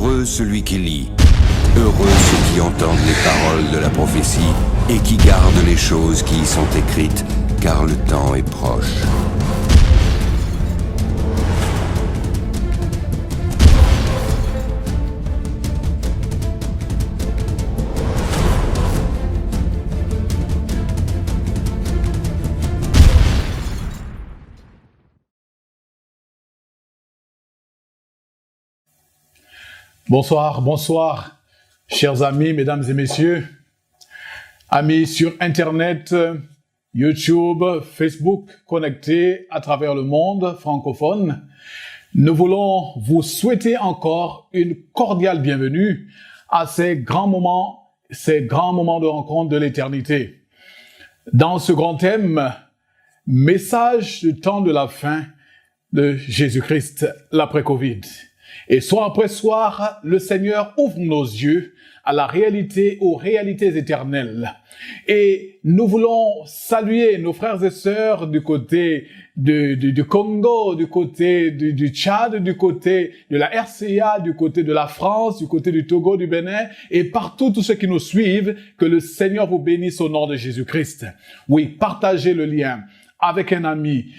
Heureux celui qui lit, heureux ceux qui entendent les paroles de la prophétie et qui gardent les choses qui y sont écrites, car le temps est proche. Bonsoir, bonsoir, chers amis, mesdames et messieurs, amis sur Internet, YouTube, Facebook, connectés à travers le monde francophone. Nous voulons vous souhaiter encore une cordiale bienvenue à ces grands moments de rencontre de l'éternité. Dans ce grand thème, message du temps de la fin de Jésus-Christ, l'après-Covid. Et soir après soir, le Seigneur ouvre nos yeux à la réalité, aux réalités éternelles. Et nous voulons saluer nos frères et sœurs du côté du Congo, du côté du Tchad, du côté de la RCA, du côté de la France, du côté du Togo, du Bénin, et partout tous ceux qui nous suivent, que le Seigneur vous bénisse au nom de Jésus-Christ. Oui, partagez le lien avec un ami,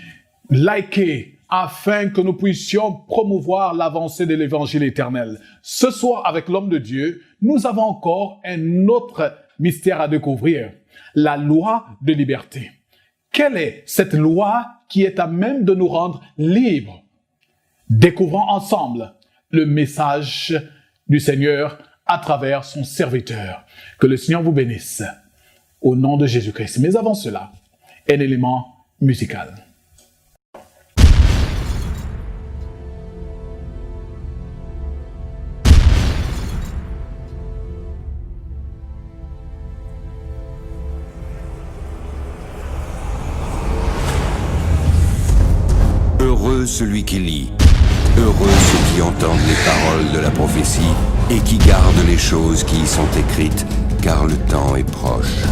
likez, afin que nous puissions promouvoir l'avancée de l'évangile éternel. Ce soir, avec l'homme de Dieu, nous avons encore un autre mystère à découvrir, la loi de liberté. Quelle est cette loi qui est à même de nous rendre libres? Découvrons ensemble le message du Seigneur à travers son serviteur. Que le Seigneur vous bénisse au nom de Jésus-Christ. Mais avant cela, un élément musical. Heureux celui qui lit, heureux ceux qui entendent les paroles de la prophétie et qui gardent les choses qui y sont écrites, car le temps est proche.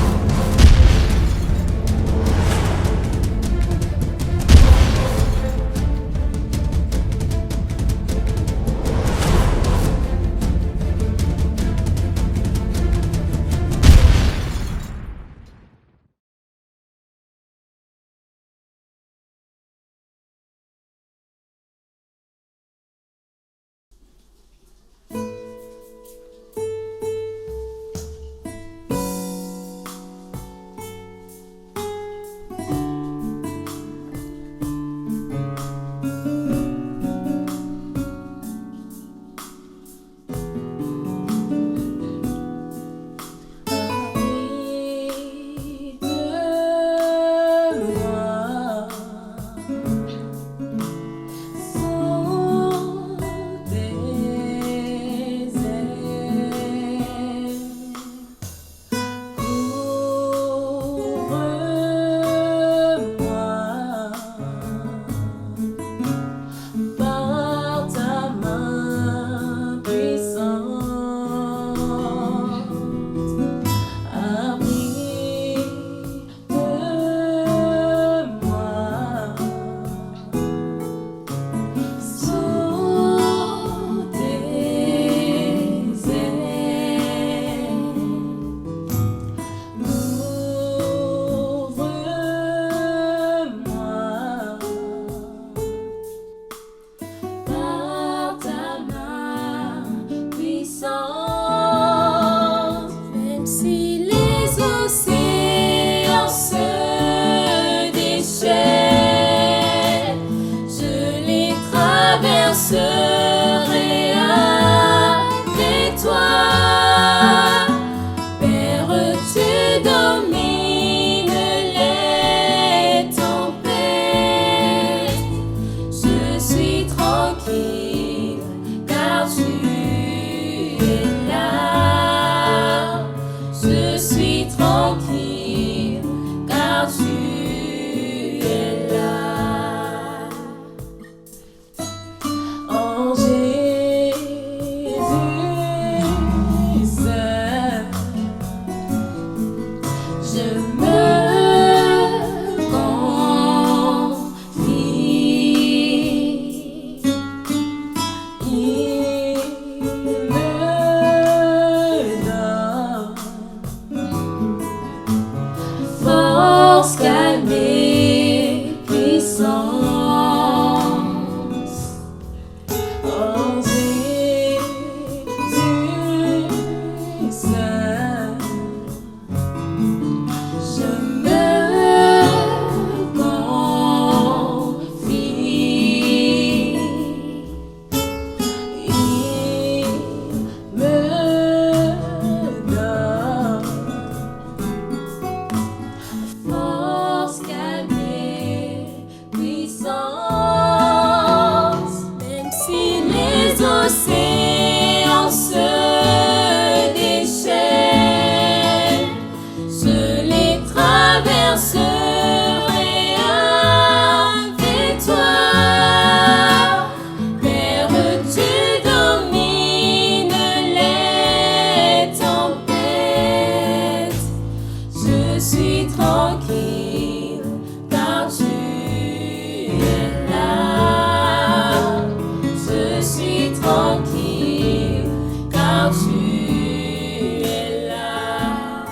car tu es là.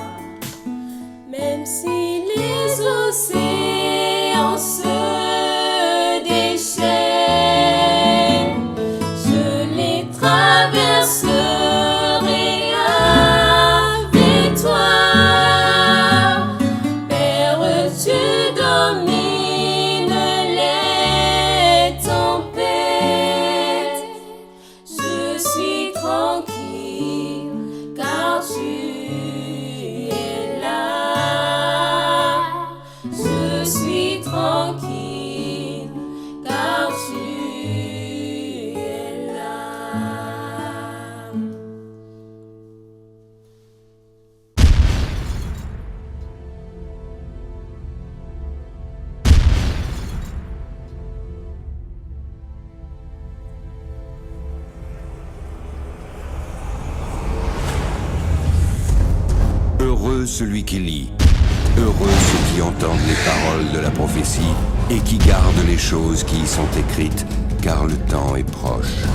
Même si les océans se déchaînent, je les traverserai avec toi. Père, tu domines les tempêtes. Je suis tranquille car tu es là. Je suis tranquille car tu es là. Heureux celui qui lit, heureux ceux qui entendent les paroles de la prophétie et qui gardent les choses qui y sont écrites, car le temps est proche.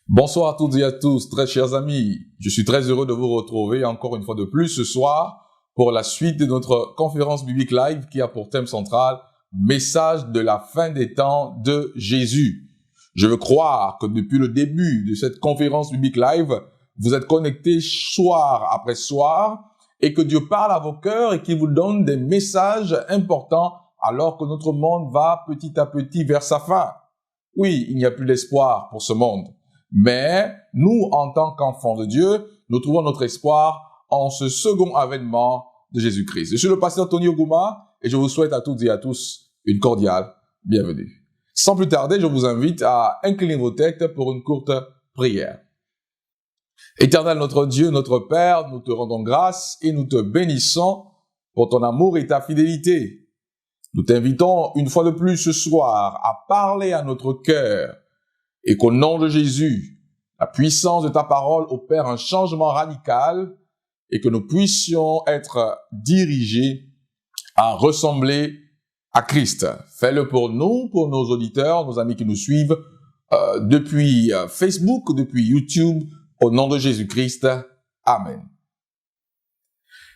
Bonsoir à toutes et à tous, très chers amis. Je suis très heureux de vous retrouver encore une fois de plus ce soir pour la suite de notre conférence biblique live qui a pour thème central « Message de la fin des temps de Jésus ». Je veux croire que depuis le début de cette conférence biblique live, vous êtes connectés soir après soir et que Dieu parle à vos cœurs et qu'il vous donne des messages importants alors que notre monde va petit à petit vers sa fin. Oui, il n'y a plus d'espoir pour ce monde. Mais nous, en tant qu'enfants de Dieu, nous trouvons notre espoir en ce second avènement de Jésus-Christ. Je suis le pasteur Tony Oguma et je vous souhaite à toutes et à tous une cordiale bienvenue. Sans plus tarder, je vous invite à incliner vos têtes pour une courte prière. Éternel notre Dieu, notre Père, nous te rendons grâce et nous te bénissons pour ton amour et ta fidélité. Nous t'invitons une fois de plus ce soir à parler à notre cœur et qu'au nom de Jésus, la puissance de ta parole opère un changement radical et que nous puissions être dirigés à ressembler à Christ. Fais-le pour nous, pour nos auditeurs, nos amis qui nous suivent depuis Facebook, depuis YouTube, au nom de Jésus-Christ. Amen.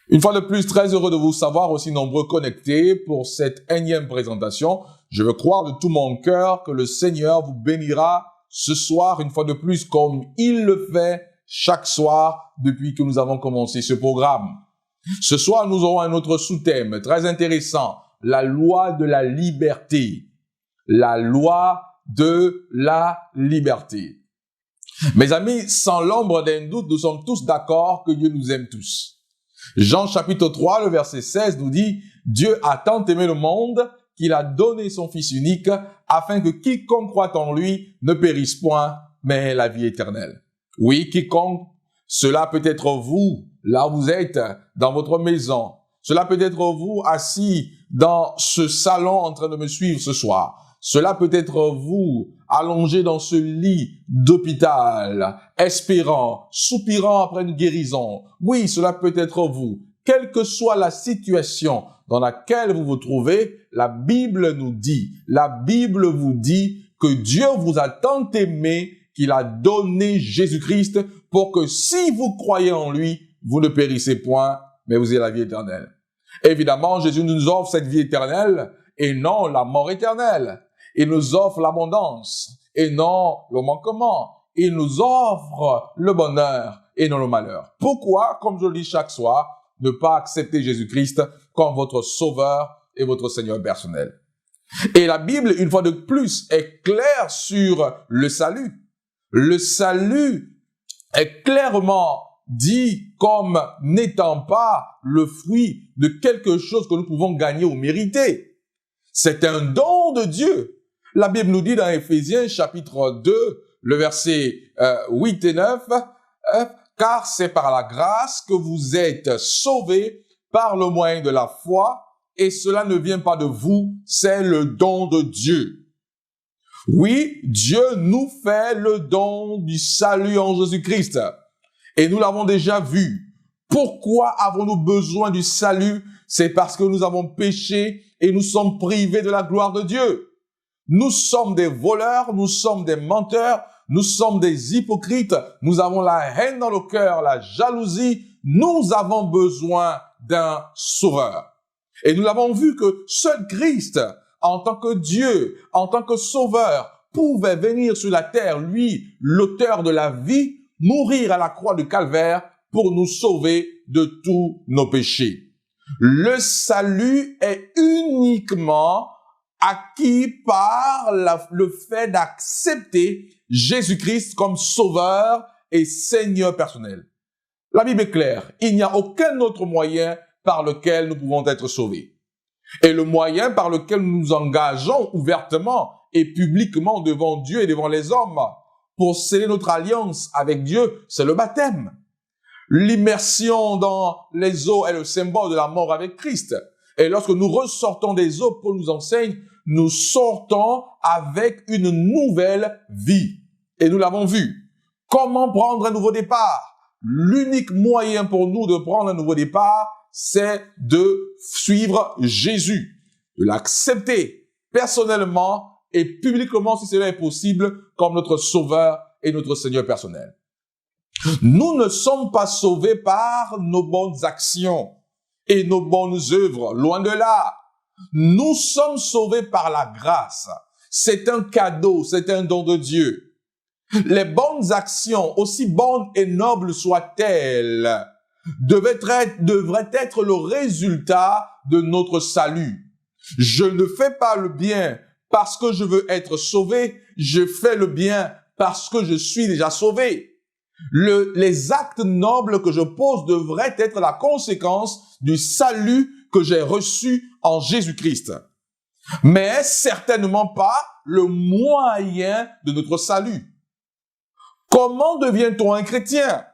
Une fois de plus, très heureux de vous savoir aussi nombreux connectés pour cette énième présentation. Je veux croire de tout mon cœur que le Seigneur vous bénira ce soir, une fois de plus, comme il le fait chaque soir depuis que nous avons commencé ce programme. Ce soir, nous aurons un autre sous-thème très intéressant, la loi de la liberté. La loi de la liberté. Mes amis, sans l'ombre d'un doute, nous sommes tous d'accord que Dieu nous aime tous. Jean chapitre 3, le verset 16 nous dit « Dieu a tant aimé le monde qu'il a donné son Fils unique afin que quiconque croit en lui ne périsse point, mais ait la vie éternelle. » Oui, quiconque, cela peut être vous, là où vous êtes, dans votre maison. Cela peut être vous assis dans ce salon en train de me suivre ce soir. Cela peut être vous allongé dans ce lit d'hôpital, espérant, soupirant après une guérison. Oui, cela peut être vous. Quelle que soit la situation dans laquelle vous vous trouvez, la Bible nous dit, la Bible vous dit que Dieu vous a tant aimé qu'il a donné Jésus-Christ pour que si vous croyez en lui, vous ne périssez point, mais vous ayez la vie éternelle. Évidemment, Jésus nous offre cette vie éternelle et non la mort éternelle. Il nous offre l'abondance et non le manquement. Il nous offre le bonheur et non le malheur. Pourquoi, comme je le dis chaque soir, ne pas accepter Jésus-Christ comme votre sauveur et votre Seigneur personnel? Et la Bible, une fois de plus, est claire sur le salut. Le salut est clairement dit comme n'étant pas le fruit de quelque chose que nous pouvons gagner ou mériter. C'est un don de Dieu. La Bible nous dit dans Éphésiens chapitre 2, le verset 8 et 9, car c'est par la grâce que vous êtes sauvés par le moyen de la foi, et cela ne vient pas de vous, c'est le don de Dieu. Oui, Dieu nous fait le don du salut en Jésus-Christ. Et nous l'avons déjà vu. Pourquoi avons-nous besoin du salut? C'est parce que nous avons péché et nous sommes privés de la gloire de Dieu. Nous sommes des voleurs, nous sommes des menteurs, nous sommes des hypocrites, nous avons la haine dans le cœur, la jalousie. Nous avons besoin d'un sauveur. Et nous l'avons vu que seul Christ, en tant que Dieu, en tant que sauveur, pouvait venir sur la terre, lui, l'auteur de la vie, mourir à la croix du Calvaire pour nous sauver de tous nos péchés. Le salut est uniquement acquis par le fait d'accepter Jésus-Christ comme sauveur et Seigneur personnel. La Bible est claire, il n'y a aucun autre moyen par lequel nous pouvons être sauvés. Et le moyen par lequel nous nous engageons ouvertement et publiquement devant Dieu et devant les hommes pour sceller notre alliance avec Dieu, c'est le baptême. L'immersion dans les eaux est le symbole de la mort avec Christ. Et lorsque nous ressortons des eaux, Paul nous enseigne, nous sortons avec une nouvelle vie. Et nous l'avons vu. Comment prendre un nouveau départ? L'unique moyen pour nous de prendre un nouveau départ, c'est de suivre Jésus, de l'accepter personnellement et publiquement, si cela est possible, comme notre Sauveur et notre Seigneur personnel. Nous ne sommes pas sauvés par nos bonnes actions et nos bonnes œuvres, loin de là. Nous sommes sauvés par la grâce. C'est un cadeau, c'est un don de Dieu. Les bonnes actions, aussi bonnes et nobles soient-elles, devraient être le résultat de notre salut. Je ne fais pas le bien parce que je veux être sauvé, je fais le bien parce que je suis déjà sauvé. Les actes nobles que je pose devraient être la conséquence du salut que j'ai reçu en Jésus-Christ. Mais certainement pas le moyen de notre salut. Comment devient-on un chrétien?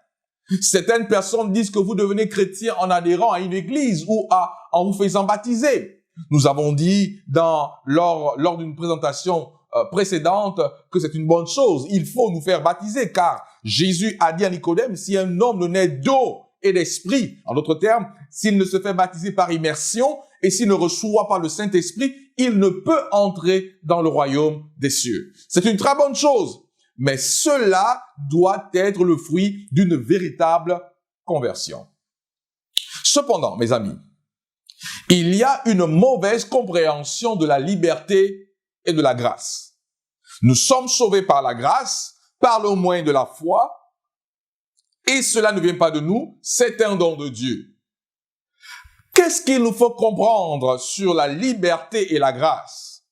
Certaines personnes disent que vous devenez chrétien en adhérant à une église ou en vous faisant baptiser. Nous avons dit lors d'une présentation précédente que c'est une bonne chose. Il faut nous faire baptiser car Jésus a dit à Nicodème, si un homme ne naît d'eau et d'esprit, en d'autres termes, s'il ne se fait baptiser par immersion et s'il ne reçoit pas le Saint-Esprit, il ne peut entrer dans le royaume des cieux. C'est une très bonne chose, mais cela doit être le fruit d'une véritable conversion. Cependant, mes amis, il y a une mauvaise compréhension de la liberté et de la grâce. Nous sommes sauvés par la grâce, par le moyen de la foi, et cela ne vient pas de nous, c'est un don de Dieu. Qu'est-ce qu'il nous faut comprendre sur la liberté et la grâce?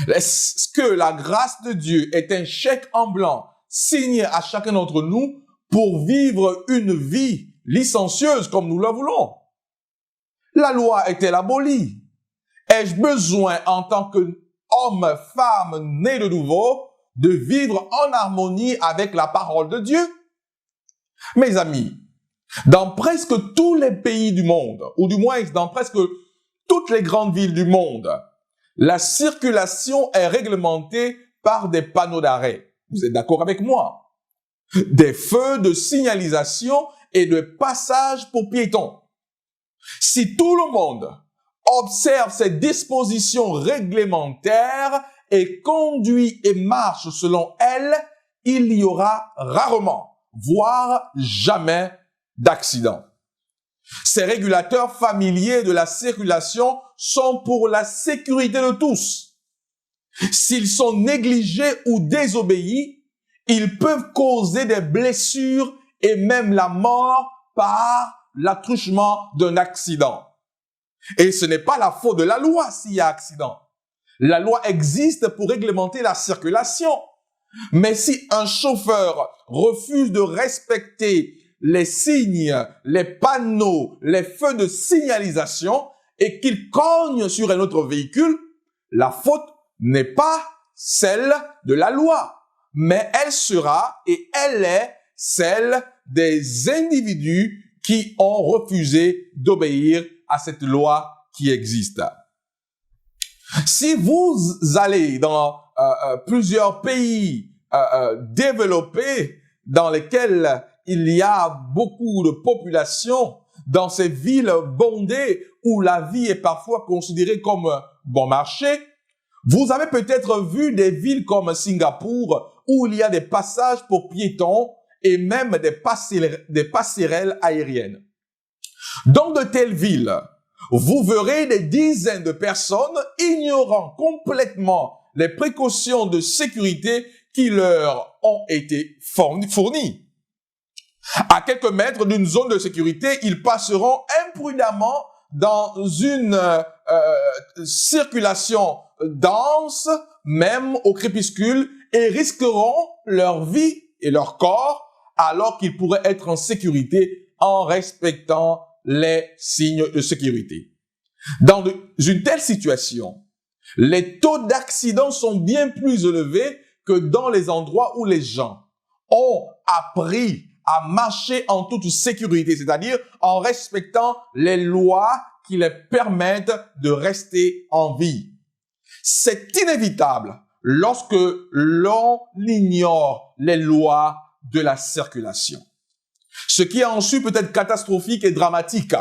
Est-ce que la grâce de Dieu est un chèque en blanc signé à chacun d'entre nous pour vivre une vie licencieuse comme nous la voulons? La loi est-elle abolie? Ai-je besoin en tant qu'homme, femme, né de nouveau, de vivre en harmonie avec la parole de Dieu? Mes amis, dans presque tous les pays du monde, ou du moins dans presque toutes les grandes villes du monde, la circulation est réglementée par des panneaux d'arrêt. Vous êtes d'accord avec moi? Des feux de signalisation et de passage pour piétons. Si tout le monde observe ces dispositions réglementaires et conduit et marche selon elles, il y aura rarement, voire jamais d'accident. Ces régulateurs familiers de la circulation sont pour la sécurité de tous. S'ils sont négligés ou désobéis, ils peuvent causer des blessures et même la mort par l'attouchement d'un accident. Et ce n'est pas la faute de la loi s'il y a accident. La loi existe pour réglementer la circulation. Mais si un chauffeur refuse de respecter les signes, les panneaux, les feux de signalisation et qu'il cogne sur un autre véhicule, la faute n'est pas celle de la loi, mais elle sera et elle est celle des individus qui ont refusé d'obéir à cette loi qui existent. Si vous allez dans plusieurs pays développés dans lesquels il y a beaucoup de population, dans ces villes bondées où la vie est parfois considérée comme bon marché, vous avez peut-être vu des villes comme Singapour où il y a des passages pour piétons et même des passerelles aériennes. Dans de telles villes, vous verrez des dizaines de personnes ignorant complètement les précautions de sécurité qui leur ont été fournies. À quelques mètres d'une zone de sécurité, ils passeront imprudemment dans une circulation dense, même au crépuscule, et risqueront leur vie et leur corps alors qu'ils pourraient être en sécurité en respectant les signes de sécurité. Dans une telle situation, les taux d'accidents sont bien plus élevés que dans les endroits où les gens ont appris à marcher en toute sécurité, c'est-à-dire en respectant les lois qui les permettent de rester en vie. C'est inévitable lorsque l'on ignore les lois de la circulation. Ce qui est ensuite peut être catastrophique et dramatique.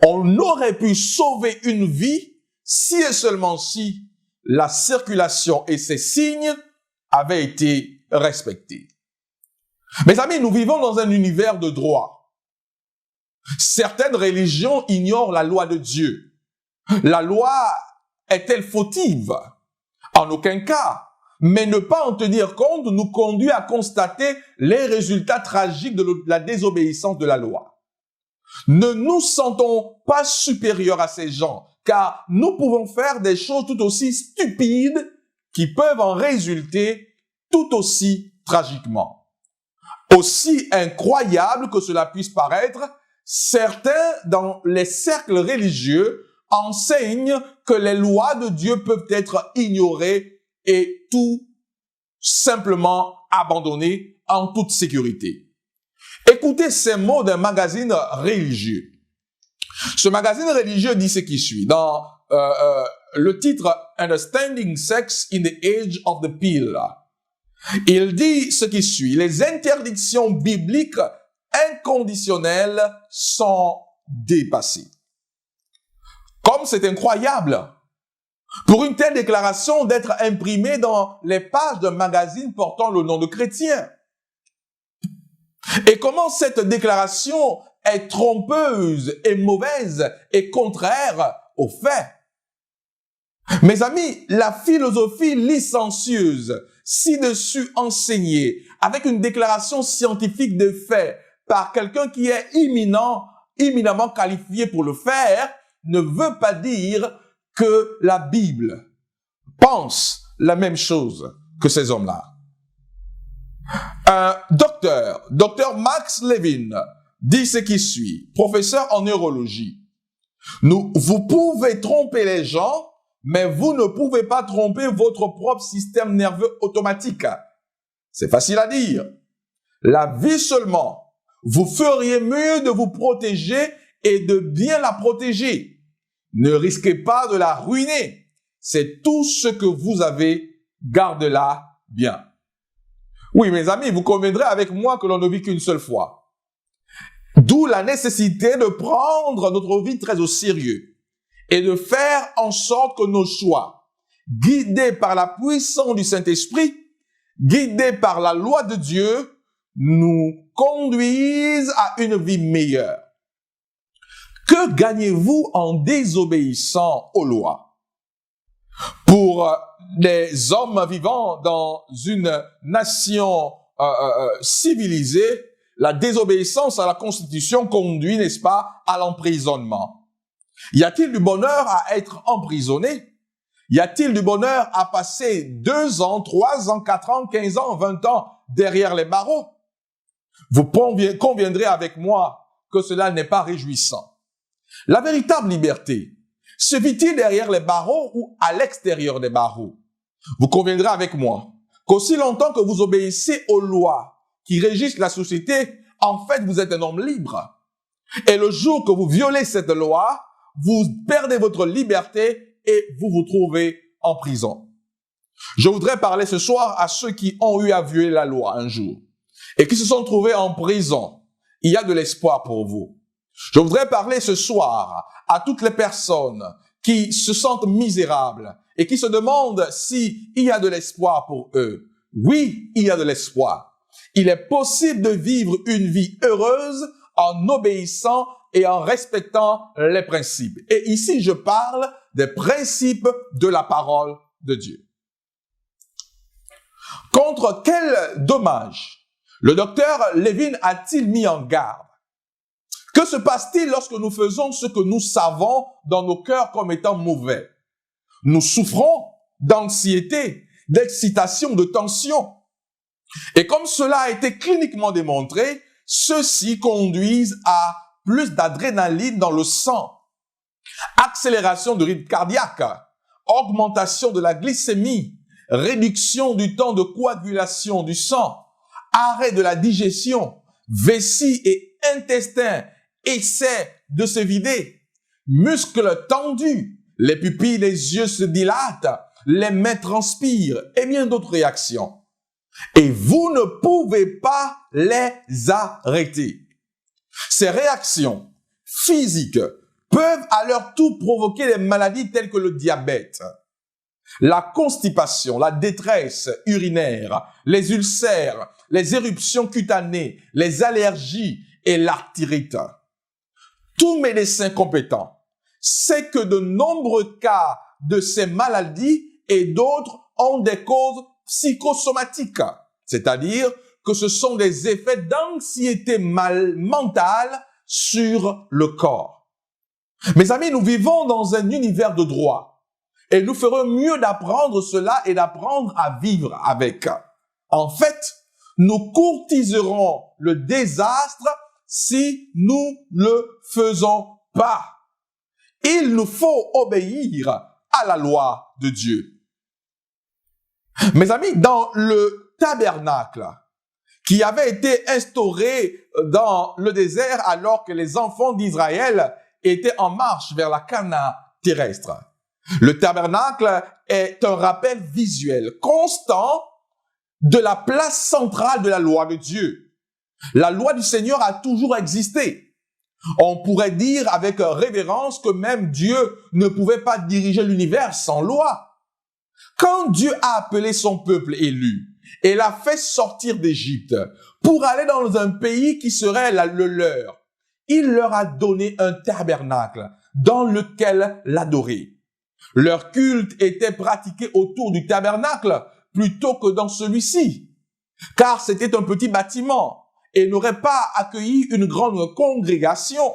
On aurait pu sauver une vie si et seulement si la circulation et ses signes avaient été respectés. Mes amis, nous vivons dans un univers de droit. Certaines religions ignorent la loi de Dieu. La loi est-elle fautive? En aucun cas. Mais ne pas en tenir compte nous conduit à constater les résultats tragiques de la désobéissance de la loi. Ne nous sentons pas supérieurs à ces gens, car nous pouvons faire des choses tout aussi stupides qui peuvent en résulter tout aussi tragiquement. Aussi incroyable que cela puisse paraître, certains dans les cercles religieux enseignent que les lois de Dieu peuvent être ignorées et tout simplement abandonnées en toute sécurité. Écoutez ces mots d'un magazine religieux. Ce magazine religieux dit ce qui suit. Dans le titre « Understanding Sex in the Age of the Pill », il dit ce qui suit. Les interdictions bibliques inconditionnelles sont dépassées. Comme c'est incroyable pour une telle déclaration d'être imprimée dans les pages d'un magazine portant le nom de chrétien. Et comment cette déclaration est trompeuse et mauvaise et contraire aux faits. Mes amis, la philosophie licencieuse, ci-dessus enseignée, avec une déclaration scientifique de fait par quelqu'un qui est éminemment qualifié pour le faire, ne veut pas dire que la Bible pense la même chose que ces hommes-là. Un docteur Max Levin, dit ce qui suit, professeur en neurologie. Vous pouvez tromper les gens, mais vous ne pouvez pas tromper votre propre système nerveux automatique. C'est facile à dire. La vie seulement, vous feriez mieux de vous protéger et de bien la protéger. Ne risquez pas de la ruiner. C'est tout ce que vous avez, gardez-la bien. Oui, mes amis, vous conviendrez avec moi que l'on ne vit qu'une seule fois. D'où la nécessité de prendre notre vie très au sérieux et de faire en sorte que nos choix, guidés par la puissance du Saint-Esprit, guidés par la loi de Dieu, nous conduisent à une vie meilleure. Que gagnez-vous en désobéissant aux lois? Pour des hommes vivant dans une nation civilisée, la désobéissance à la Constitution conduit, n'est-ce pas, à l'emprisonnement. Y a-t-il du bonheur à être emprisonné? Y a-t-il du bonheur à passer 2 ans, 3 ans, 4 ans, 15 ans, 20 ans derrière les barreaux? Vous conviendrez avec moi que cela n'est pas réjouissant. La véritable liberté, se vit-il derrière les barreaux ou à l'extérieur des barreaux? Vous conviendrez avec moi qu'aussi longtemps que vous obéissez aux lois qui régissent la société, en fait, vous êtes un homme libre. Et le jour que vous violez cette loi, vous perdez votre liberté et vous vous trouvez en prison. Je voudrais parler ce soir à ceux qui ont eu à violer la loi un jour et qui se sont trouvés en prison. Il y a de l'espoir pour vous. Je voudrais parler ce soir à toutes les personnes qui se sentent misérables et qui se demandent s'il y a de l'espoir pour eux. Oui, il y a de l'espoir. Il est possible de vivre une vie heureuse en obéissant et en respectant les principes. Et ici, je parle des principes de la parole de Dieu. Contre quel dommage le docteur Levin a-t-il mis en garde? Que se passe-t-il lorsque nous faisons ce que nous savons dans nos cœurs comme étant mauvais? Nous souffrons d'anxiété, d'excitation, de tension. Et comme cela a été cliniquement démontré, ceux-ci conduisent à plus d'adrénaline dans le sang, accélération du rythme cardiaque, augmentation de la glycémie, réduction du temps de coagulation du sang, arrêt de la digestion, vessie et intestin essaient de se vider, muscles tendus, les pupilles des yeux se dilatent, les mains transpirent et bien d'autres réactions. Et vous ne pouvez pas les arrêter. Ces réactions physiques peuvent à leur tour provoquer des maladies telles que le diabète, la constipation, la détresse urinaire, les ulcères, les éruptions cutanées, les allergies et l'arthrite. Tout médecin compétent sait que de nombreux cas de ces maladies et d'autres ont des causes psychosomatiques, c'est-à-dire que ce sont des effets d'anxiété mentale sur le corps. Mes amis, nous vivons dans un univers de droit et nous ferons mieux d'apprendre cela et d'apprendre à vivre avec. En fait, nous courtiserons le désastre si nous ne le faisons pas. Il nous faut obéir à la loi de Dieu. Mes amis, dans le tabernacle qui avait été instauré dans le désert alors que les enfants d'Israël étaient en marche vers la Canaan terrestre, le tabernacle est un rappel visuel constant de la place centrale de la loi de Dieu. La loi du Seigneur a toujours existé. On pourrait dire avec révérence que même Dieu ne pouvait pas diriger l'univers sans loi. Quand Dieu a appelé son peuple élu et l'a fait sortir d'Égypte pour aller dans un pays qui serait le leur, il leur a donné un tabernacle dans lequel l'adorer. Leur culte était pratiqué autour du tabernacle plutôt que dans celui-ci, car c'était un petit bâtiment et n'aurait pas accueilli une grande congrégation.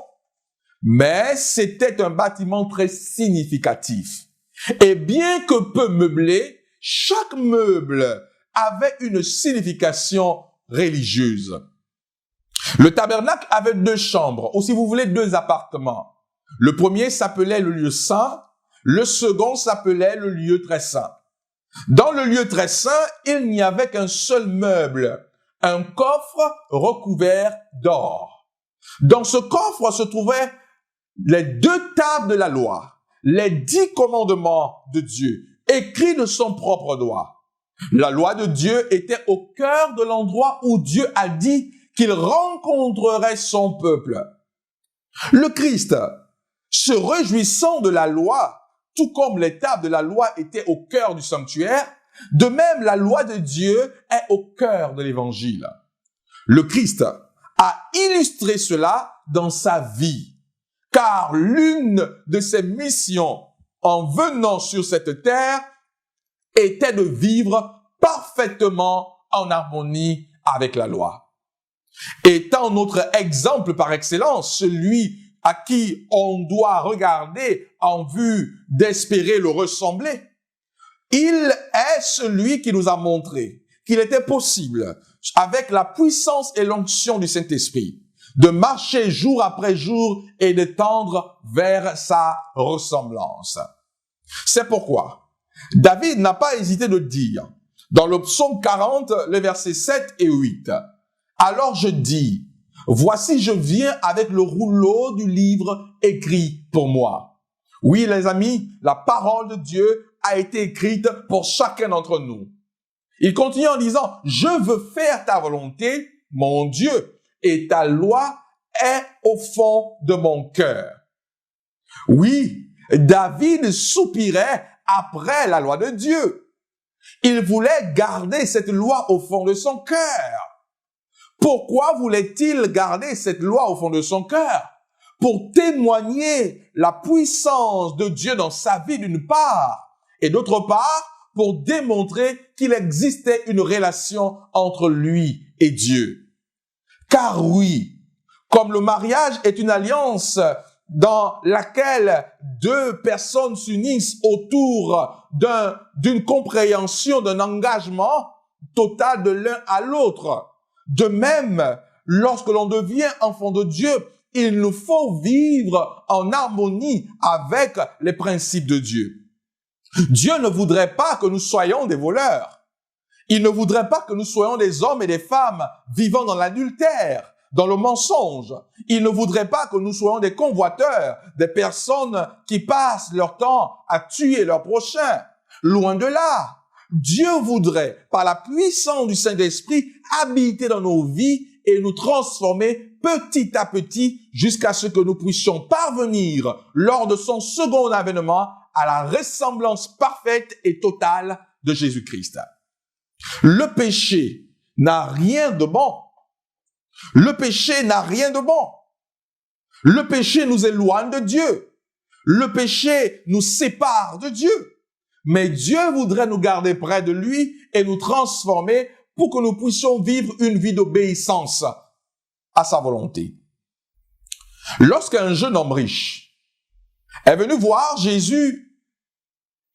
Mais c'était un bâtiment très significatif. Et bien que peu meublé, chaque meuble avait une signification religieuse. Le tabernacle avait 2 chambres, ou si vous voulez 2 appartements. Le premier s'appelait le lieu saint, le second s'appelait le lieu très saint. Dans le lieu très saint, il n'y avait qu'un seul meuble, un coffre recouvert d'or. Dans ce coffre se trouvaient les 2 tables de la loi, les 10 commandements de Dieu, écrits de son propre doigt. La loi de Dieu était au cœur de l'endroit où Dieu a dit qu'il rencontrerait son peuple. Le Christ, se réjouissant de la loi, tout comme les tables de la loi étaient au cœur du sanctuaire, de même la loi de Dieu est au cœur de l'évangile. Le Christ a illustré cela dans sa vie. Car l'une de ses missions en venant sur cette terre était de vivre parfaitement en harmonie avec la loi. Étant notre exemple par excellence, celui à qui on doit regarder en vue d'espérer le ressembler, il est celui qui nous a montré qu'il était possible, avec la puissance et l'onction du Saint-Esprit, de marcher jour après jour et de tendre vers sa ressemblance. C'est pourquoi David n'a pas hésité de dire, dans le psaume 40, les versets 7 et 8, « Alors je dis, voici je viens avec le rouleau du livre écrit pour moi. Oui, les amis, la parole de Dieu a été écrite pour chacun d'entre nous. Il continue en disant, je veux faire ta volonté, mon Dieu, et ta loi est au fond de mon cœur. Oui, David soupirait après la loi de Dieu. Il voulait garder cette loi au fond de son cœur. Pourquoi voulait-il garder cette loi au fond de son cœur? Pour témoigner la puissance de Dieu dans sa vie d'une part, et d'autre part, pour démontrer qu'il existait une relation entre lui et Dieu. Car oui, comme le mariage est une alliance dans laquelle deux personnes s'unissent autour d'une compréhension, d'un engagement total de l'un à l'autre. De même, lorsque l'on devient enfant de Dieu, il nous faut vivre en harmonie avec les principes de Dieu. Dieu ne voudrait pas que nous soyons des voleurs. Il ne voudrait pas que nous soyons des hommes et des femmes vivant dans l'adultère, dans le mensonge. Il ne voudrait pas que nous soyons des convoiteurs, des personnes qui passent leur temps à tuer leur prochain. Loin de là. Dieu voudrait, par la puissance du Saint-Esprit, habiter dans nos vies et nous transformer petit à petit jusqu'à ce que nous puissions parvenir, lors de son second avènement, à la ressemblance parfaite et totale de Jésus-Christ. Le péché n'a rien de bon. Le péché n'a rien de bon. Le péché nous éloigne de Dieu. Le péché nous sépare de Dieu. Mais Dieu voudrait nous garder près de lui et nous transformer pour que nous puissions vivre une vie d'obéissance à sa volonté. Lorsqu'un jeune homme riche est venu voir Jésus,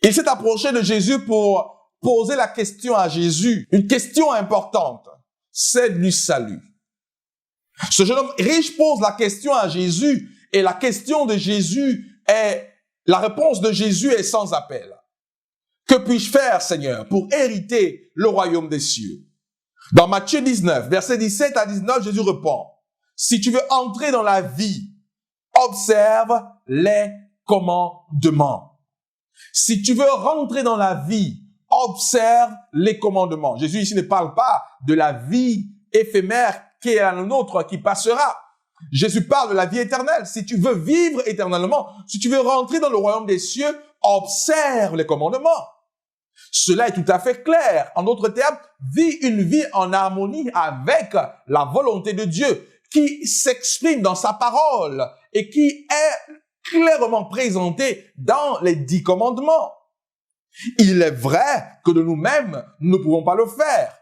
il s'est approché de Jésus pour poser la question à Jésus, une question importante, celle du salut. Ce jeune homme riche pose la question à Jésus et la question de Jésus la réponse de Jésus est sans appel. Que puis-je faire, Seigneur, pour hériter le royaume des cieux? Dans Matthieu 19, versets 17 à 19, Jésus répond, si tu veux entrer dans la vie, observe les commandements. Si tu veux rentrer dans la vie, observe les commandements. Jésus ici ne parle pas de la vie éphémère qui est la nôtre, qui passera. Jésus parle de la vie éternelle. Si tu veux vivre éternellement, si tu veux rentrer dans le royaume des cieux, observe les commandements. Cela est tout à fait clair. En d'autres termes, vis une vie en harmonie avec la volonté de Dieu qui s'exprime dans sa parole et qui est clairement présentée dans les 10 commandements. Il est vrai que de nous-mêmes, nous ne pouvons pas le faire,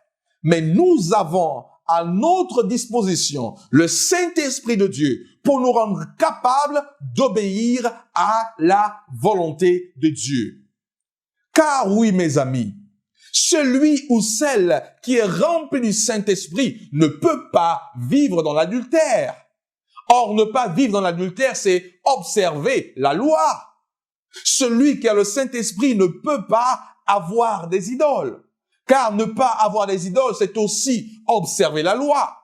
mais nous avons à notre disposition le Saint-Esprit de Dieu pour nous rendre capables d'obéir à la volonté de Dieu. Car oui, mes amis, celui ou celle qui est rempli du Saint-Esprit ne peut pas vivre dans l'adultère. Or, ne pas vivre dans l'adultère, c'est observer la loi. Celui qui a le Saint-Esprit ne peut pas avoir des idoles. Car ne pas avoir des idoles, c'est aussi observer la loi.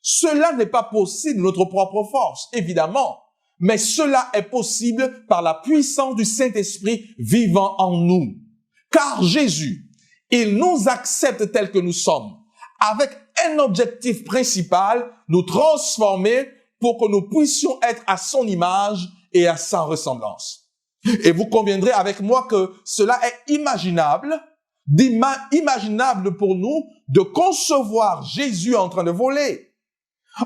Cela n'est pas possible de notre propre force, évidemment. Mais cela est possible par la puissance du Saint-Esprit vivant en nous. Car Jésus, il nous accepte tels que nous sommes, avec un objectif principal, nous transformer pour que nous puissions être à son image et à sa ressemblance. Et vous conviendrez avec moi que cela est imaginable pour nous de concevoir Jésus en train de voler.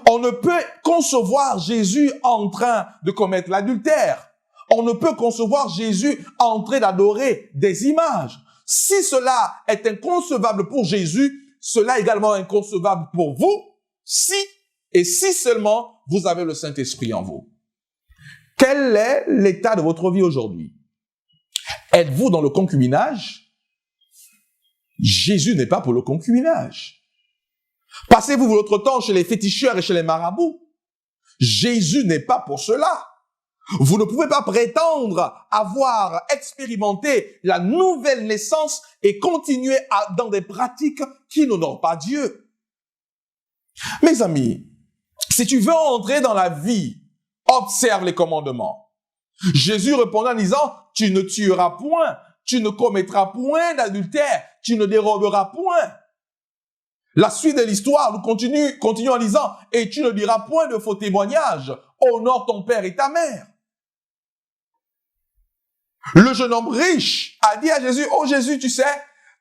On ne peut concevoir Jésus en train de commettre l'adultère. On ne peut concevoir Jésus en train d'adorer des images. Si cela est inconcevable pour Jésus, cela est également inconcevable pour vous, si seulement vous avez le Saint-Esprit en vous. Quel est l'état de votre vie aujourd'hui? Êtes-vous dans le concubinage? Jésus n'est pas pour le concubinage. Passez-vous votre temps chez les féticheurs et chez les marabouts? Jésus n'est pas pour cela. Vous ne pouvez pas prétendre avoir expérimenté la nouvelle naissance et continuer dans des pratiques qui n'honorent pas Dieu. Mes amis, si tu veux entrer dans la vie, observe les commandements. Jésus répondait en disant, tu ne tueras point, tu ne commettras point d'adultère, tu ne déroberas point. La suite de l'histoire, nous continuons en disant, et tu ne diras point de faux témoignages, honore ton père et ta mère. Le jeune homme riche a dit à Jésus, oh Jésus, tu sais,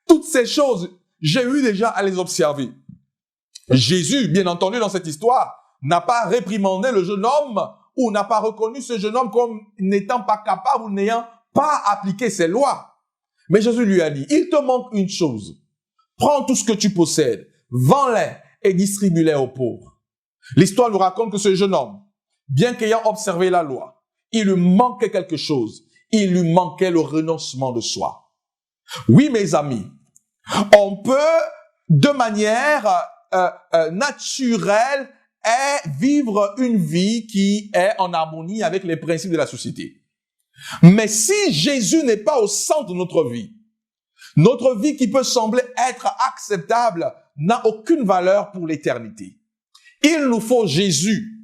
toutes ces choses, j'ai eu déjà à les observer. Jésus, bien entendu, dans cette histoire, n'a pas réprimandé le jeune homme ou n'a pas reconnu ce jeune homme comme n'étant pas capable ou n'ayant pas appliqué ses lois. Mais Jésus lui a dit, il te manque une chose. Prends tout ce que tu possèdes, vends-les et distribue-les aux pauvres. L'histoire nous raconte que ce jeune homme, bien qu'ayant observé la loi, il lui manquait quelque chose. Il lui manquait le renoncement de soi. Oui, mes amis, on peut, de manière naturelle, vivre une vie qui est en harmonie avec les principes de la société. Mais si Jésus n'est pas au centre de notre vie qui peut sembler être acceptable n'a aucune valeur pour l'éternité. Il nous faut Jésus.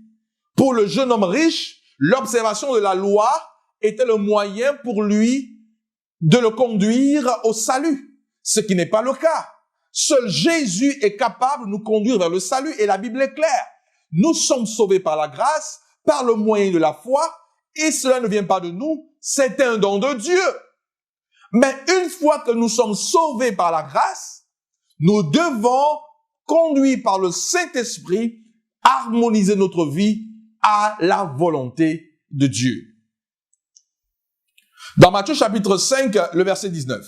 Pour le jeune homme riche, l'observation de la loi était le moyen pour lui de le conduire au salut, ce qui n'est pas le cas. Seul Jésus est capable de nous conduire vers le salut et la Bible est claire. Nous sommes sauvés par la grâce, par le moyen de la foi, et cela ne vient pas de nous, c'est un don de Dieu. Mais une fois que nous sommes sauvés par la grâce, nous devons, conduits par le Saint-Esprit, harmoniser notre vie à la volonté de Dieu. Dans Matthieu chapitre 5, le verset 19,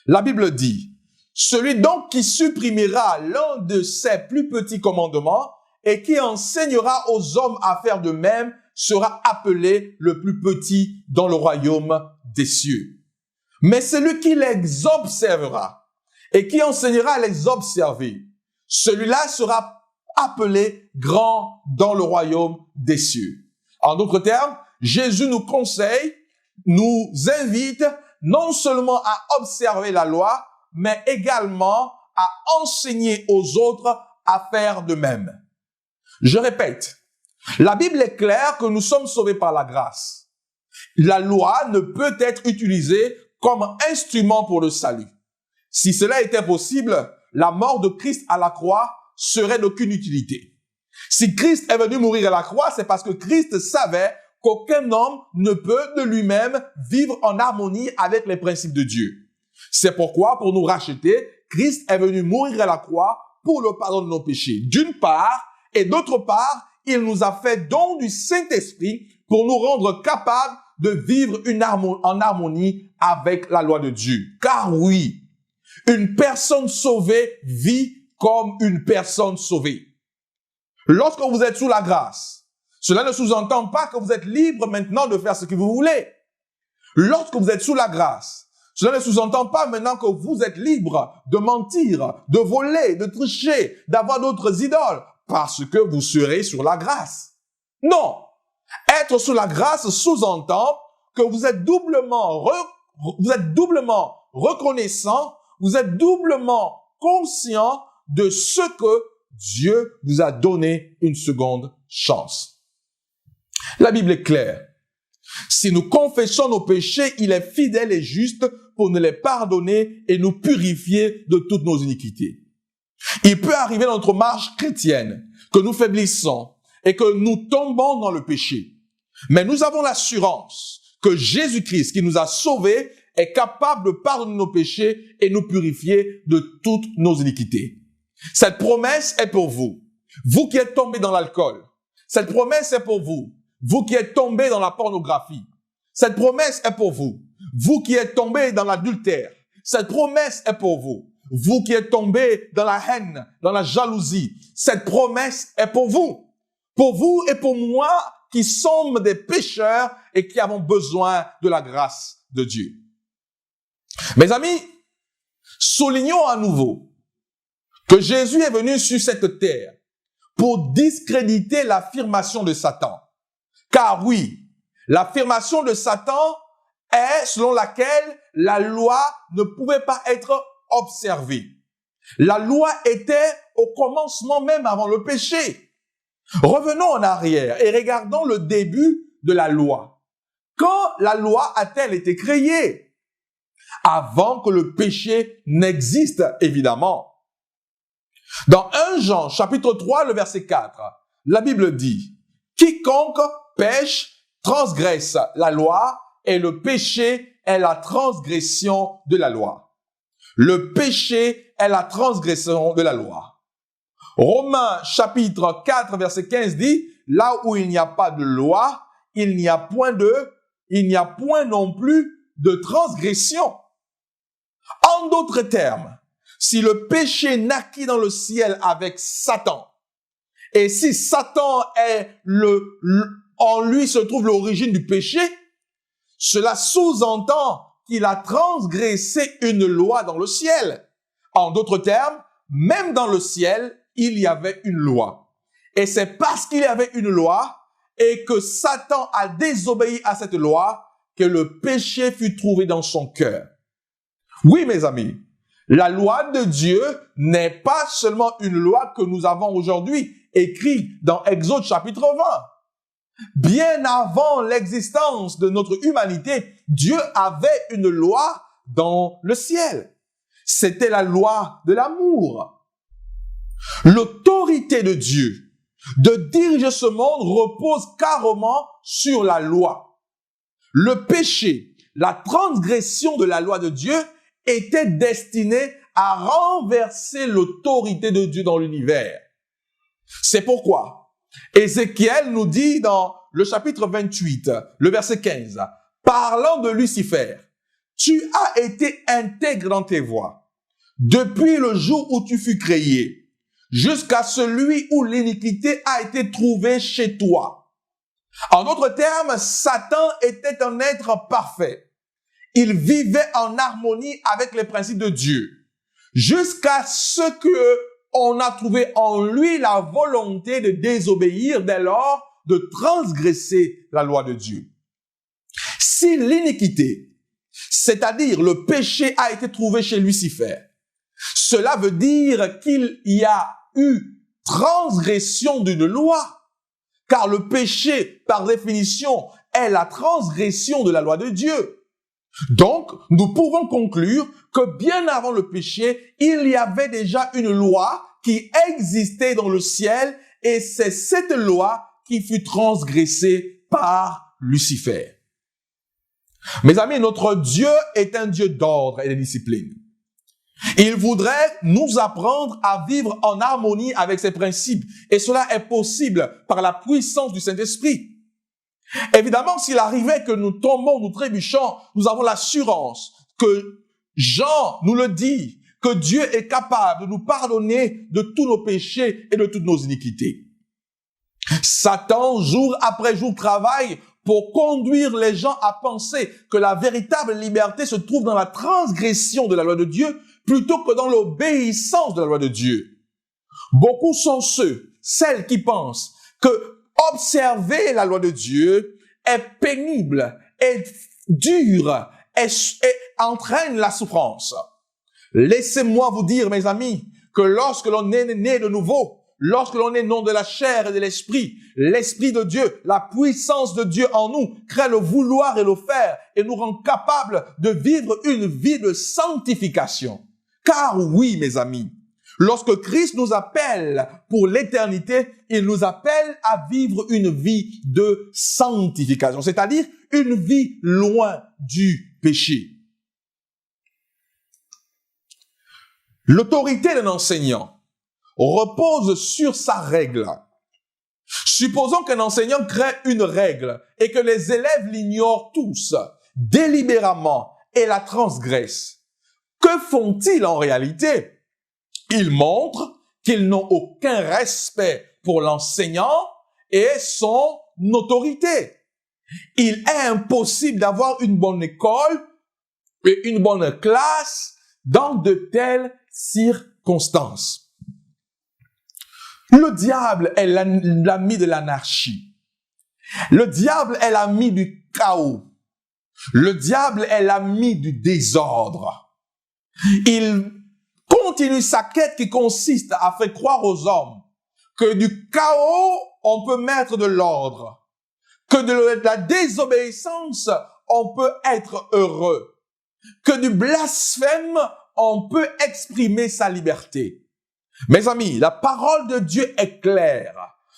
la Bible dit, « Celui donc qui supprimera l'un de ses plus petits commandements et qui enseignera aux hommes à faire de même sera appelé le plus petit dans le royaume des cieux. Mais celui qui les observera et qui enseignera à les observer, celui-là sera appelé grand dans le royaume des cieux. » En d'autres termes, Jésus nous conseille, nous invite non seulement à observer la loi, mais également à enseigner aux autres à faire de même. Je répète, la Bible est claire que nous sommes sauvés par la grâce. La loi ne peut être utilisée comme instrument pour le salut. Si cela était possible, la mort de Christ à la croix serait d'aucune utilité. Si Christ est venu mourir à la croix, c'est parce que Christ savait qu'aucun homme ne peut de lui-même vivre en harmonie avec les principes de Dieu. C'est pourquoi, pour nous racheter, Christ est venu mourir à la croix pour le pardon de nos péchés, d'une part, et d'autre part, il nous a fait don du Saint-Esprit pour nous rendre capables de vivre en harmonie avec la loi de Dieu. Car oui, une personne sauvée vit comme une personne sauvée. Lorsque vous êtes sous la grâce, cela ne sous-entend pas que vous êtes libre maintenant de faire ce que vous voulez. Lorsque vous êtes sous la grâce, cela ne sous-entend pas maintenant que vous êtes libre de mentir, de voler, de tricher, d'avoir d'autres idoles, parce que vous serez sur la grâce. Non. Être sous la grâce sous-entend que vous êtes doublement reconnaissant, vous êtes doublement conscient de ce que Dieu vous a donné une seconde chance. La Bible est claire. Si nous confessons nos péchés, il est fidèle et juste pour nous les pardonner et nous purifier de toutes nos iniquités. Il peut arriver dans notre marche chrétienne que nous faiblissons et que nous tombons dans le péché. Mais nous avons l'assurance que Jésus-Christ, qui nous a sauvés, est capable de pardonner nos péchés et nous purifier de toutes nos iniquités. Cette promesse est pour vous. Vous qui êtes tombés dans l'alcool. Cette promesse est pour vous. Vous qui êtes tombés dans la pornographie. Cette promesse est pour vous. Vous qui êtes tombés dans l'adultère. Cette promesse est pour vous. Vous qui êtes tombés dans la haine, dans la jalousie. Cette promesse est pour vous. Pour vous et pour moi qui sommes des pécheurs et qui avons besoin de la grâce de Dieu. Mes amis, soulignons à nouveau que Jésus est venu sur cette terre pour discréditer l'affirmation de Satan. Car oui, l'affirmation de Satan est selon laquelle la loi ne pouvait pas être observée. La loi était au commencement même avant le péché. Revenons en arrière et regardons le début de la loi. Quand la loi a-t-elle été créée? Avant que le péché n'existe, évidemment. Dans 1 Jean, chapitre 3, le verset 4, la Bible dit, « Quiconque pêche transgresse la loi, et le péché est la transgression de la loi. » Le péché est la transgression de la loi. Romains, chapitre 4, verset 15 dit, « Là où il n'y a pas de loi, il n'y a point non plus de transgression. » En d'autres termes, si le péché naquit dans le ciel avec Satan, et si Satan est en lui se trouve l'origine du péché, cela sous-entend qu'il a transgressé une loi dans le ciel. En d'autres termes, même dans le ciel, il y avait une loi. Et c'est parce qu'il y avait une loi et que Satan a désobéi à cette loi que le péché fut trouvé dans son cœur. Oui, mes amis, la loi de Dieu n'est pas seulement une loi que nous avons aujourd'hui, écrite dans Exode chapitre 20. Bien avant l'existence de notre humanité, Dieu avait une loi dans le ciel. C'était la loi de l'amour. L'autorité de Dieu de diriger ce monde repose carrément sur la loi. Le péché, la transgression de la loi de Dieu était destiné à renverser l'autorité de Dieu dans l'univers. C'est pourquoi Ézéchiel nous dit dans le chapitre 28, le verset 15, parlant de Lucifer, « Tu as été intègre dans tes voies, depuis le jour où tu fus créé, jusqu'à celui où l'iniquité a été trouvée chez toi. » En d'autres termes, Satan était un être parfait. Il vivait en harmonie avec les principes de Dieu, jusqu'à ce que on a trouvé en lui la volonté de désobéir, dès lors de transgresser la loi de Dieu. Si l'iniquité, c'est-à-dire le péché, a été trouvé chez Lucifer, cela veut dire qu'il y a eu transgression d'une loi, car le péché, par définition, est la transgression de la loi de Dieu. Donc, nous pouvons conclure que bien avant le péché, il y avait déjà une loi qui existait dans le ciel et c'est cette loi qui fut transgressée par Lucifer. Mes amis, notre Dieu est un Dieu d'ordre et de discipline. Il voudrait nous apprendre à vivre en harmonie avec ses principes et cela est possible par la puissance du Saint-Esprit. Évidemment, s'il arrivait que nous tombons, nous trébuchons, nous avons l'assurance que Jean nous le dit, que Dieu est capable de nous pardonner de tous nos péchés et de toutes nos iniquités. Satan, jour après jour, travaille pour conduire les gens à penser que la véritable liberté se trouve dans la transgression de la loi de Dieu plutôt que dans l'obéissance de la loi de Dieu. Beaucoup sont celles qui pensent que observer la loi de Dieu est pénible, est dur, et entraîne la souffrance. Laissez-moi vous dire, mes amis, que lorsque l'on est né de nouveau, lorsque l'on est non de la chair et de l'esprit de Dieu, la puissance de Dieu en nous crée le vouloir et le faire et nous rend capables de vivre une vie de sanctification. Car oui, mes amis, lorsque Christ nous appelle pour l'éternité, il nous appelle à vivre une vie de sanctification, c'est-à-dire une vie loin du péché. L'autorité d'un enseignant repose sur sa règle. Supposons qu'un enseignant crée une règle et que les élèves l'ignorent tous, délibérément, et la transgressent. Que font-ils en réalité? Ils montrent qu'ils n'ont aucun respect pour l'enseignant et son autorité. Il est impossible d'avoir une bonne école et une bonne classe dans de telles circonstances. Le diable est l'ami de l'anarchie. Le diable est l'ami du chaos. Le diable est l'ami du désordre. Il continue sa quête qui consiste à faire croire aux hommes que du chaos, on peut mettre de l'ordre. que de la désobéissance, on peut être heureux. Que du blasphème, on peut exprimer sa liberté. Mes amis, la parole de Dieu est claire.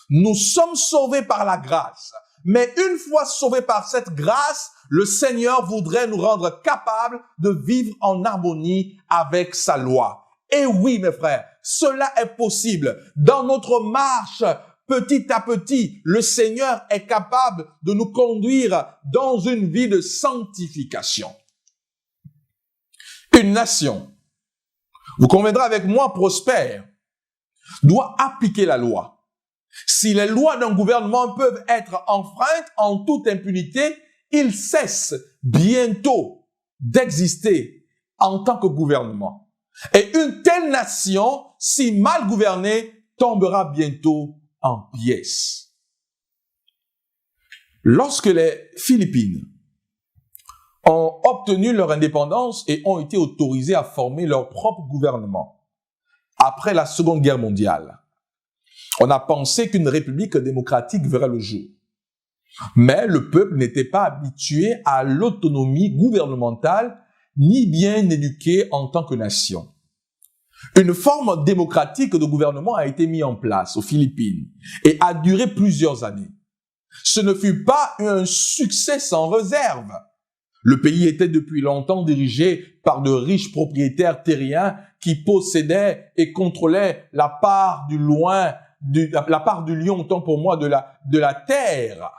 Nous sommes sauvés par la grâce. Mais une fois sauvés par cette grâce, le Seigneur voudrait nous rendre capables de vivre en harmonie avec sa loi. Et oui, mes frères, cela est possible. Dans notre marche, petit à petit, le Seigneur est capable de nous conduire dans une vie de sanctification. Une nation, vous conviendrez avec moi, prospère, doit appliquer la loi. Si les lois d'un gouvernement peuvent être enfreintes en toute impunité, il cesse bientôt d'exister en tant que gouvernement. Et une telle nation, si mal gouvernée, tombera bientôt en pièces. Lorsque les Philippines ont obtenu leur indépendance et ont été autorisés à former leur propre gouvernement, après la Seconde Guerre mondiale, on a pensé qu'une république démocratique verrait le jour. Mais le peuple n'était pas habitué à l'autonomie gouvernementale ni bien éduqué en tant que nation. Une forme démocratique de gouvernement a été mise en place aux Philippines et a duré plusieurs années. Ce ne fut pas un succès sans réserve. Le pays était depuis longtemps dirigé par de riches propriétaires terriens qui possédaient et contrôlaient la part du lion, autant pour moi, de la terre,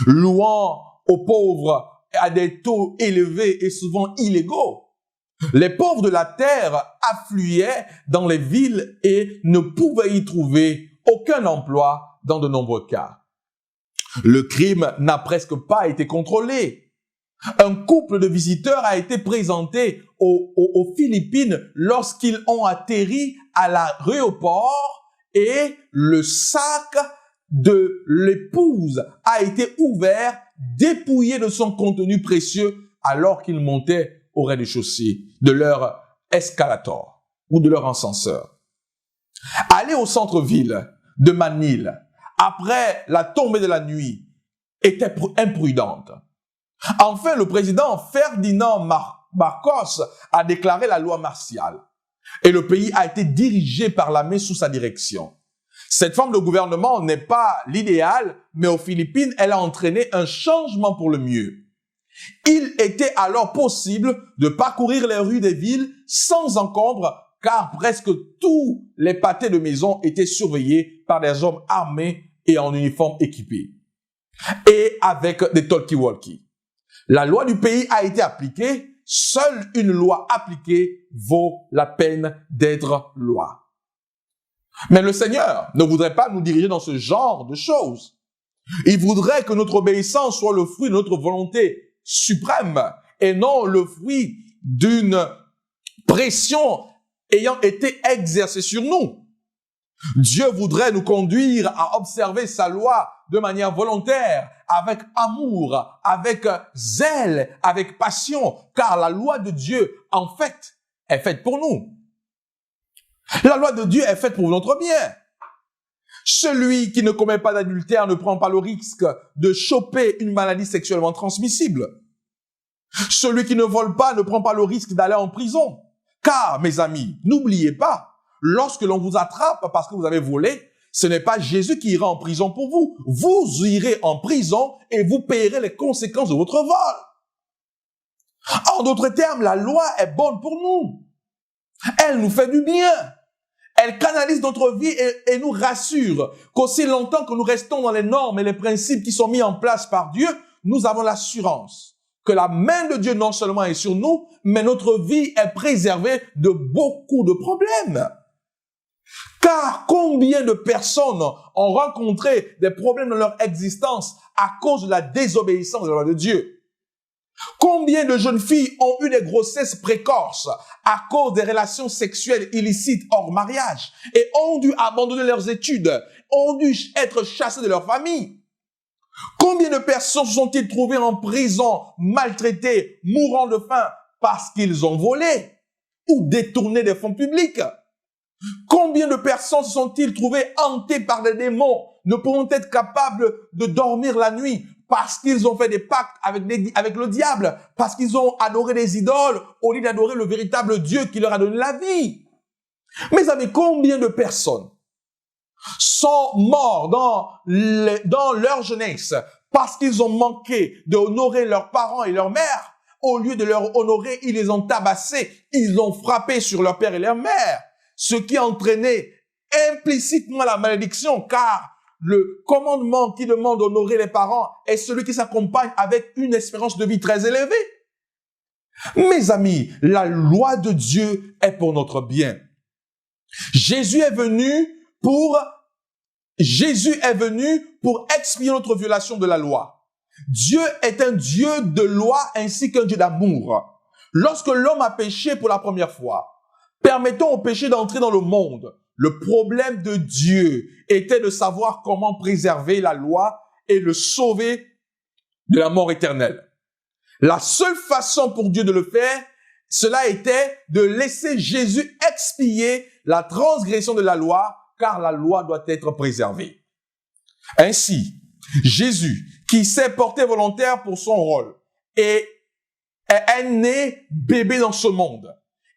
louant aux pauvres à des taux élevés et souvent illégaux. Les pauvres de la terre affluaient dans les villes et ne pouvaient y trouver aucun emploi dans de nombreux cas. Le crime n'a presque pas été contrôlé. Un couple de visiteurs a été présenté aux Philippines lorsqu'ils ont atterri à l'aéroport et le sac de l'épouse a été ouvert, dépouillé de son contenu précieux alors qu'ils montaient au rez-de-chaussée de leur escalator ou de leur ascenseur. Aller au centre-ville de Manille après la tombée de la nuit était imprudente. Enfin, le président Ferdinand Marcos a déclaré la loi martiale et le pays a été dirigé par l'armée sous sa direction. Cette forme de gouvernement n'est pas l'idéal, mais aux Philippines, elle a entraîné un changement pour le mieux. Il était alors possible de parcourir les rues des villes sans encombre, car presque tous les pâtés de maison étaient surveillés par des hommes armés et en uniforme équipé, et avec des talkie-walkie. La loi du pays a été appliquée. Seule une loi appliquée vaut la peine d'être loi. Mais le Seigneur ne voudrait pas nous diriger dans ce genre de choses. Il voudrait que notre obéissance soit le fruit de notre volonté suprême et non le fruit d'une pression ayant été exercée sur nous. Dieu voudrait nous conduire à observer sa loi de manière volontaire, avec amour, avec zèle, avec passion, car la loi de Dieu, en fait, est faite pour nous. La loi de Dieu est faite pour notre bien. Celui qui ne commet pas d'adultère ne prend pas le risque de choper une maladie sexuellement transmissible. Celui qui ne vole pas ne prend pas le risque d'aller en prison. Car, mes amis, n'oubliez pas, lorsque l'on vous attrape parce que vous avez volé, ce n'est pas Jésus qui ira en prison pour vous. Vous irez en prison et vous payerez les conséquences de votre vol. En d'autres termes, la loi est bonne pour nous. Elle nous fait du bien. Elle canalise notre vie et nous rassure qu'aussi longtemps que nous restons dans les normes et les principes qui sont mis en place par Dieu, nous avons l'assurance que la main de Dieu non seulement est sur nous, mais notre vie est préservée de beaucoup de problèmes. Car combien de personnes ont rencontré des problèmes dans leur existence à cause de la désobéissance de la loi de Dieu? Combien de jeunes filles ont eu des grossesses précoces à cause des relations sexuelles illicites hors mariage et ont dû abandonner leurs études, ont dû être chassées de leur famille? Combien de personnes se sont-ils trouvées en prison, maltraitées, mourant de faim parce qu'ils ont volé ou détourné des fonds publics? Combien de personnes se sont-ils trouvées hantées par des démons, ne pourront être capables de dormir la nuit parce qu'ils ont fait des pactes avec le diable, parce qu'ils ont adoré des idoles au lieu d'adorer le véritable Dieu qui leur a donné la vie. Mes amis, combien de personnes sont morts dans leur jeunesse parce qu'ils ont manqué d'honorer leurs parents et leurs mères? Au lieu de leur honorer, ils les ont tabassés, ils ont frappé sur leur père et leur mère, ce qui a entraîné implicitement la malédiction, car le commandement qui demande d'honorer les parents est celui qui s'accompagne avec une espérance de vie très élevée. Mes amis, la loi de Dieu est pour notre bien. Jésus est venu pour expier notre violation de la loi. Dieu est un Dieu de loi ainsi qu'un Dieu d'amour. Lorsque l'homme a péché pour la première fois, permettons au péché d'entrer dans le monde. Le problème de Dieu était de savoir comment préserver la loi et le sauver de la mort éternelle. La seule façon pour Dieu de le faire, cela était de laisser Jésus expier la transgression de la loi, car la loi doit être préservée. Ainsi, Jésus, qui s'est porté volontaire pour son rôle, est né bébé dans ce monde.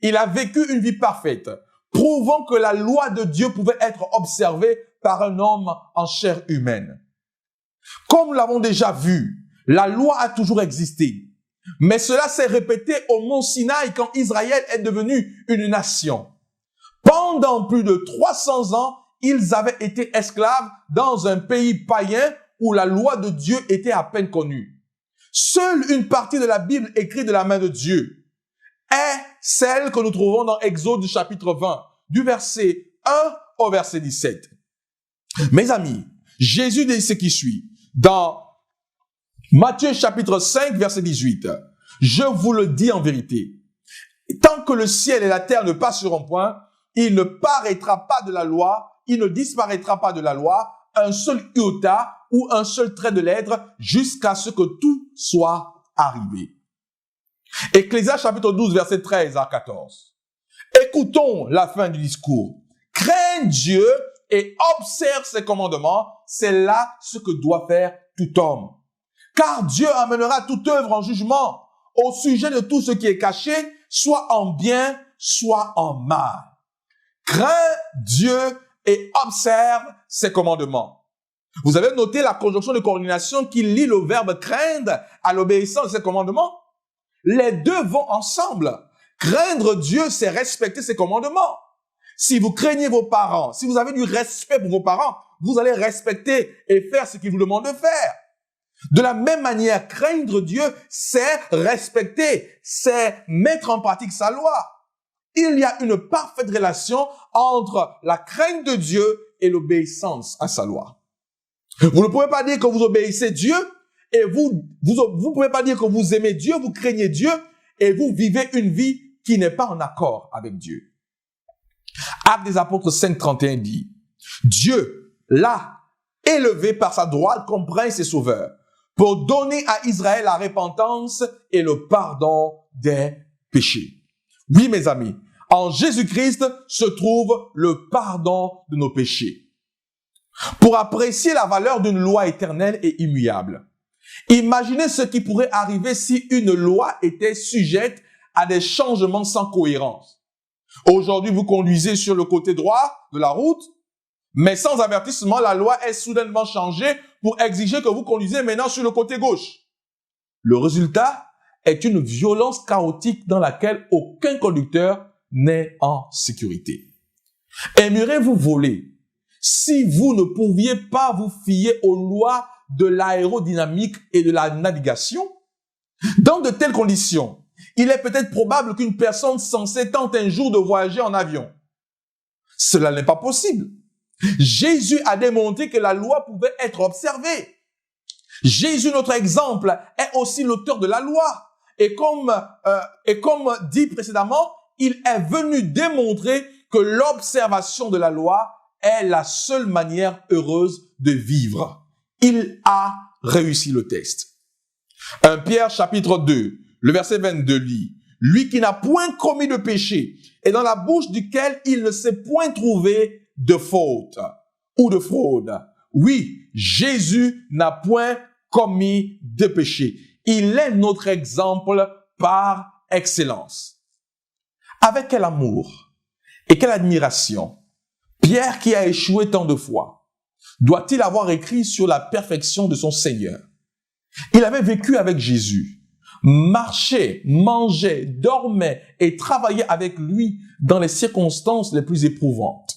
Il a vécu une vie parfaite, prouvant que la loi de Dieu pouvait être observée par un homme en chair humaine. Comme nous l'avons déjà vu, la loi a toujours existé. Mais cela s'est répété au mont Sinaï quand Israël est devenu une nation. Pendant plus de 300 ans, ils avaient été esclaves dans un pays païen où la loi de Dieu était à peine connue. Seule une partie de la Bible écrite de la main de Dieu est celle que nous trouvons dans Exode chapitre 20, du verset 1 au verset 17. Mes amis, Jésus dit ce qui suit. Dans Matthieu chapitre 5, verset 18, « Je vous le dis en vérité, tant que le ciel et la terre ne passeront point, il ne paraîtra pas de la loi, il ne disparaîtra pas de la loi, un seul iota ou un seul trait de lettre jusqu'à ce que tout soit arrivé. » Ecclésiaste chapitre 12, verset 13 à 14. Écoutons la fin du discours. « Crains Dieu et observe ses commandements, c'est là ce que doit faire tout homme. Car Dieu amènera toute œuvre en jugement au sujet de tout ce qui est caché, soit en bien, soit en mal. Crains Dieu et observe ses commandements. » Vous avez noté la conjonction de coordination qui lie le verbe craindre à l'obéissance de ses commandements? Les deux vont ensemble. Craindre Dieu, c'est respecter ses commandements. Si vous craignez vos parents, si vous avez du respect pour vos parents, vous allez respecter et faire ce qu'ils vous demandent de faire. De la même manière, craindre Dieu, c'est respecter, c'est mettre en pratique sa loi. Il y a une parfaite relation entre la crainte de Dieu et l'obéissance à sa loi. Vous ne pouvez pas dire que vous obéissez Dieu et vous pouvez pas dire que vous aimez Dieu, vous craignez Dieu et vous vivez une vie qui n'est pas en accord avec Dieu. Actes des Apôtres 5:31 dit, Dieu l'a élevé par sa droite comme prince et sauveur pour donner à Israël la repentance et le pardon des péchés. Oui, mes amis, en Jésus-Christ se trouve le pardon de nos péchés. Pour apprécier la valeur d'une loi éternelle et immuable, imaginez ce qui pourrait arriver si une loi était sujette à des changements sans cohérence. Aujourd'hui, vous conduisez sur le côté droit de la route, mais sans avertissement, la loi est soudainement changée pour exiger que vous conduisez maintenant sur le côté gauche. Le résultat est une violence chaotique dans laquelle aucun conducteur n'est en sécurité. Aimeriez-vous voler si vous ne pouviez pas vous fier aux lois de l'aérodynamique et de la navigation? Dans de telles conditions, il est peut-être probable qu'une personne censée tente un jour de voyager en avion. Cela n'est pas possible. Jésus a démontré que la loi pouvait être observée. Jésus, notre exemple, est aussi l'auteur de la loi. Et comme dit précédemment, il est venu démontrer que l'observation de la loi est la seule manière heureuse de vivre. Il a réussi le test. 1 Pierre chapitre 2, le verset 22 dit, « Lui qui n'a point commis de péché, et dans la bouche duquel il ne s'est point trouvé de faute ou de fraude. Oui, Jésus n'a point commis de péché. Il est notre exemple par excellence. Avec quel amour et quelle admiration Pierre, qui a échoué tant de fois, doit-il avoir écrit sur la perfection de son Seigneur? Il avait vécu avec Jésus, marchait, mangeait, dormait et travaillait avec lui dans les circonstances les plus éprouvantes.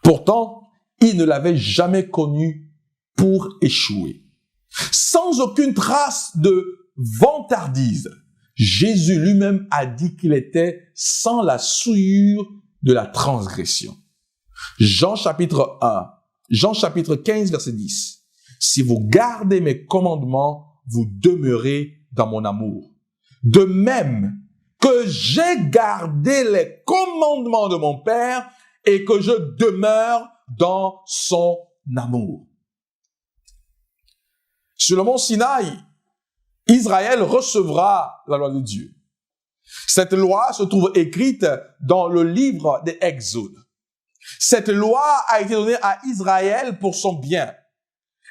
Pourtant, il ne l'avait jamais connu pour échouer. Sans aucune trace de vantardise, Jésus lui-même a dit qu'il était sans la souillure de la transgression. Jean chapitre 15, verset 10. Si vous gardez mes commandements, vous demeurez dans mon amour. De même que j'ai gardé les commandements de mon Père et que je demeure dans son amour. Sur le mont Sinaï, Israël recevra la loi de Dieu. Cette loi se trouve écrite dans le livre des Exodes. Cette loi a été donnée à Israël pour son bien.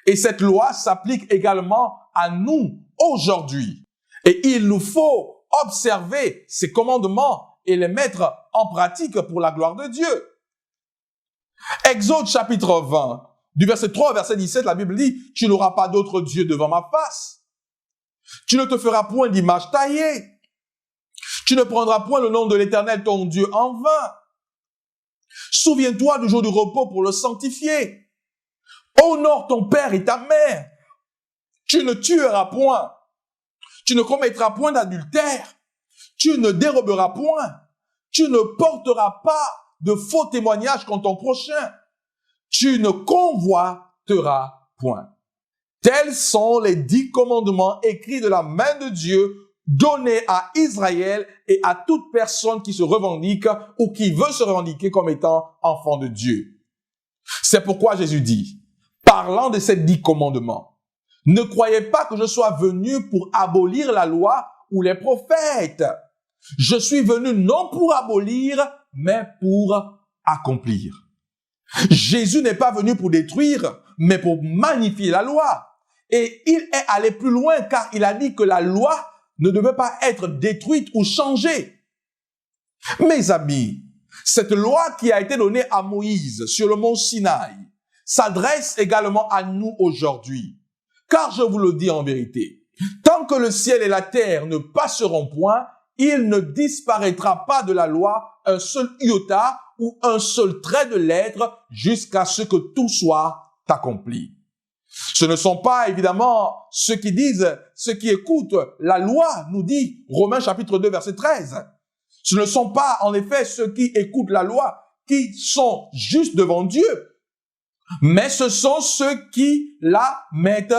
Et cette loi s'applique également à nous aujourd'hui. Et il nous faut observer ces commandements et les mettre en pratique pour la gloire de Dieu. Exode chapitre 20, du verset 3 au verset 17, la Bible dit « Tu n'auras pas d'autre Dieu devant ma face. Tu ne te feras point d'image taillée. Tu ne prendras point le nom de l'Éternel ton Dieu en vain. Souviens-toi du jour du repos pour le sanctifier. Honore ton père et ta mère. Tu ne tueras point. Tu ne commettras point d'adultère. Tu ne déroberas point. Tu ne porteras pas de faux témoignages contre ton prochain. Tu ne convoiteras point. » Tels sont les 10 commandements écrits de la main de Dieu, donnés à Israël et à toute personne qui se revendique ou qui veut se revendiquer comme étant enfant de Dieu. C'est pourquoi Jésus dit, parlant de ces 10 commandements, « Ne croyez pas que je sois venu pour abolir la loi ou les prophètes. Je suis venu non pour abolir, mais pour accomplir. » Jésus n'est pas venu pour détruire, mais pour magnifier la loi. Et il est allé plus loin car il a dit que la loi ne devait pas être détruite ou changée. Mes amis, cette loi qui a été donnée à Moïse sur le mont Sinaï s'adresse également à nous aujourd'hui. Car je vous le dis en vérité, tant que le ciel et la terre ne passeront point, il ne disparaîtra pas de la loi un seul iota ou un seul trait de lettre jusqu'à ce que tout soit accompli. Ce ne sont pas évidemment ceux qui écoutent la loi, nous dit Romains chapitre 2 verset 13. Ce ne sont pas en effet ceux qui écoutent la loi qui sont justes devant Dieu, mais ce sont ceux qui la mettent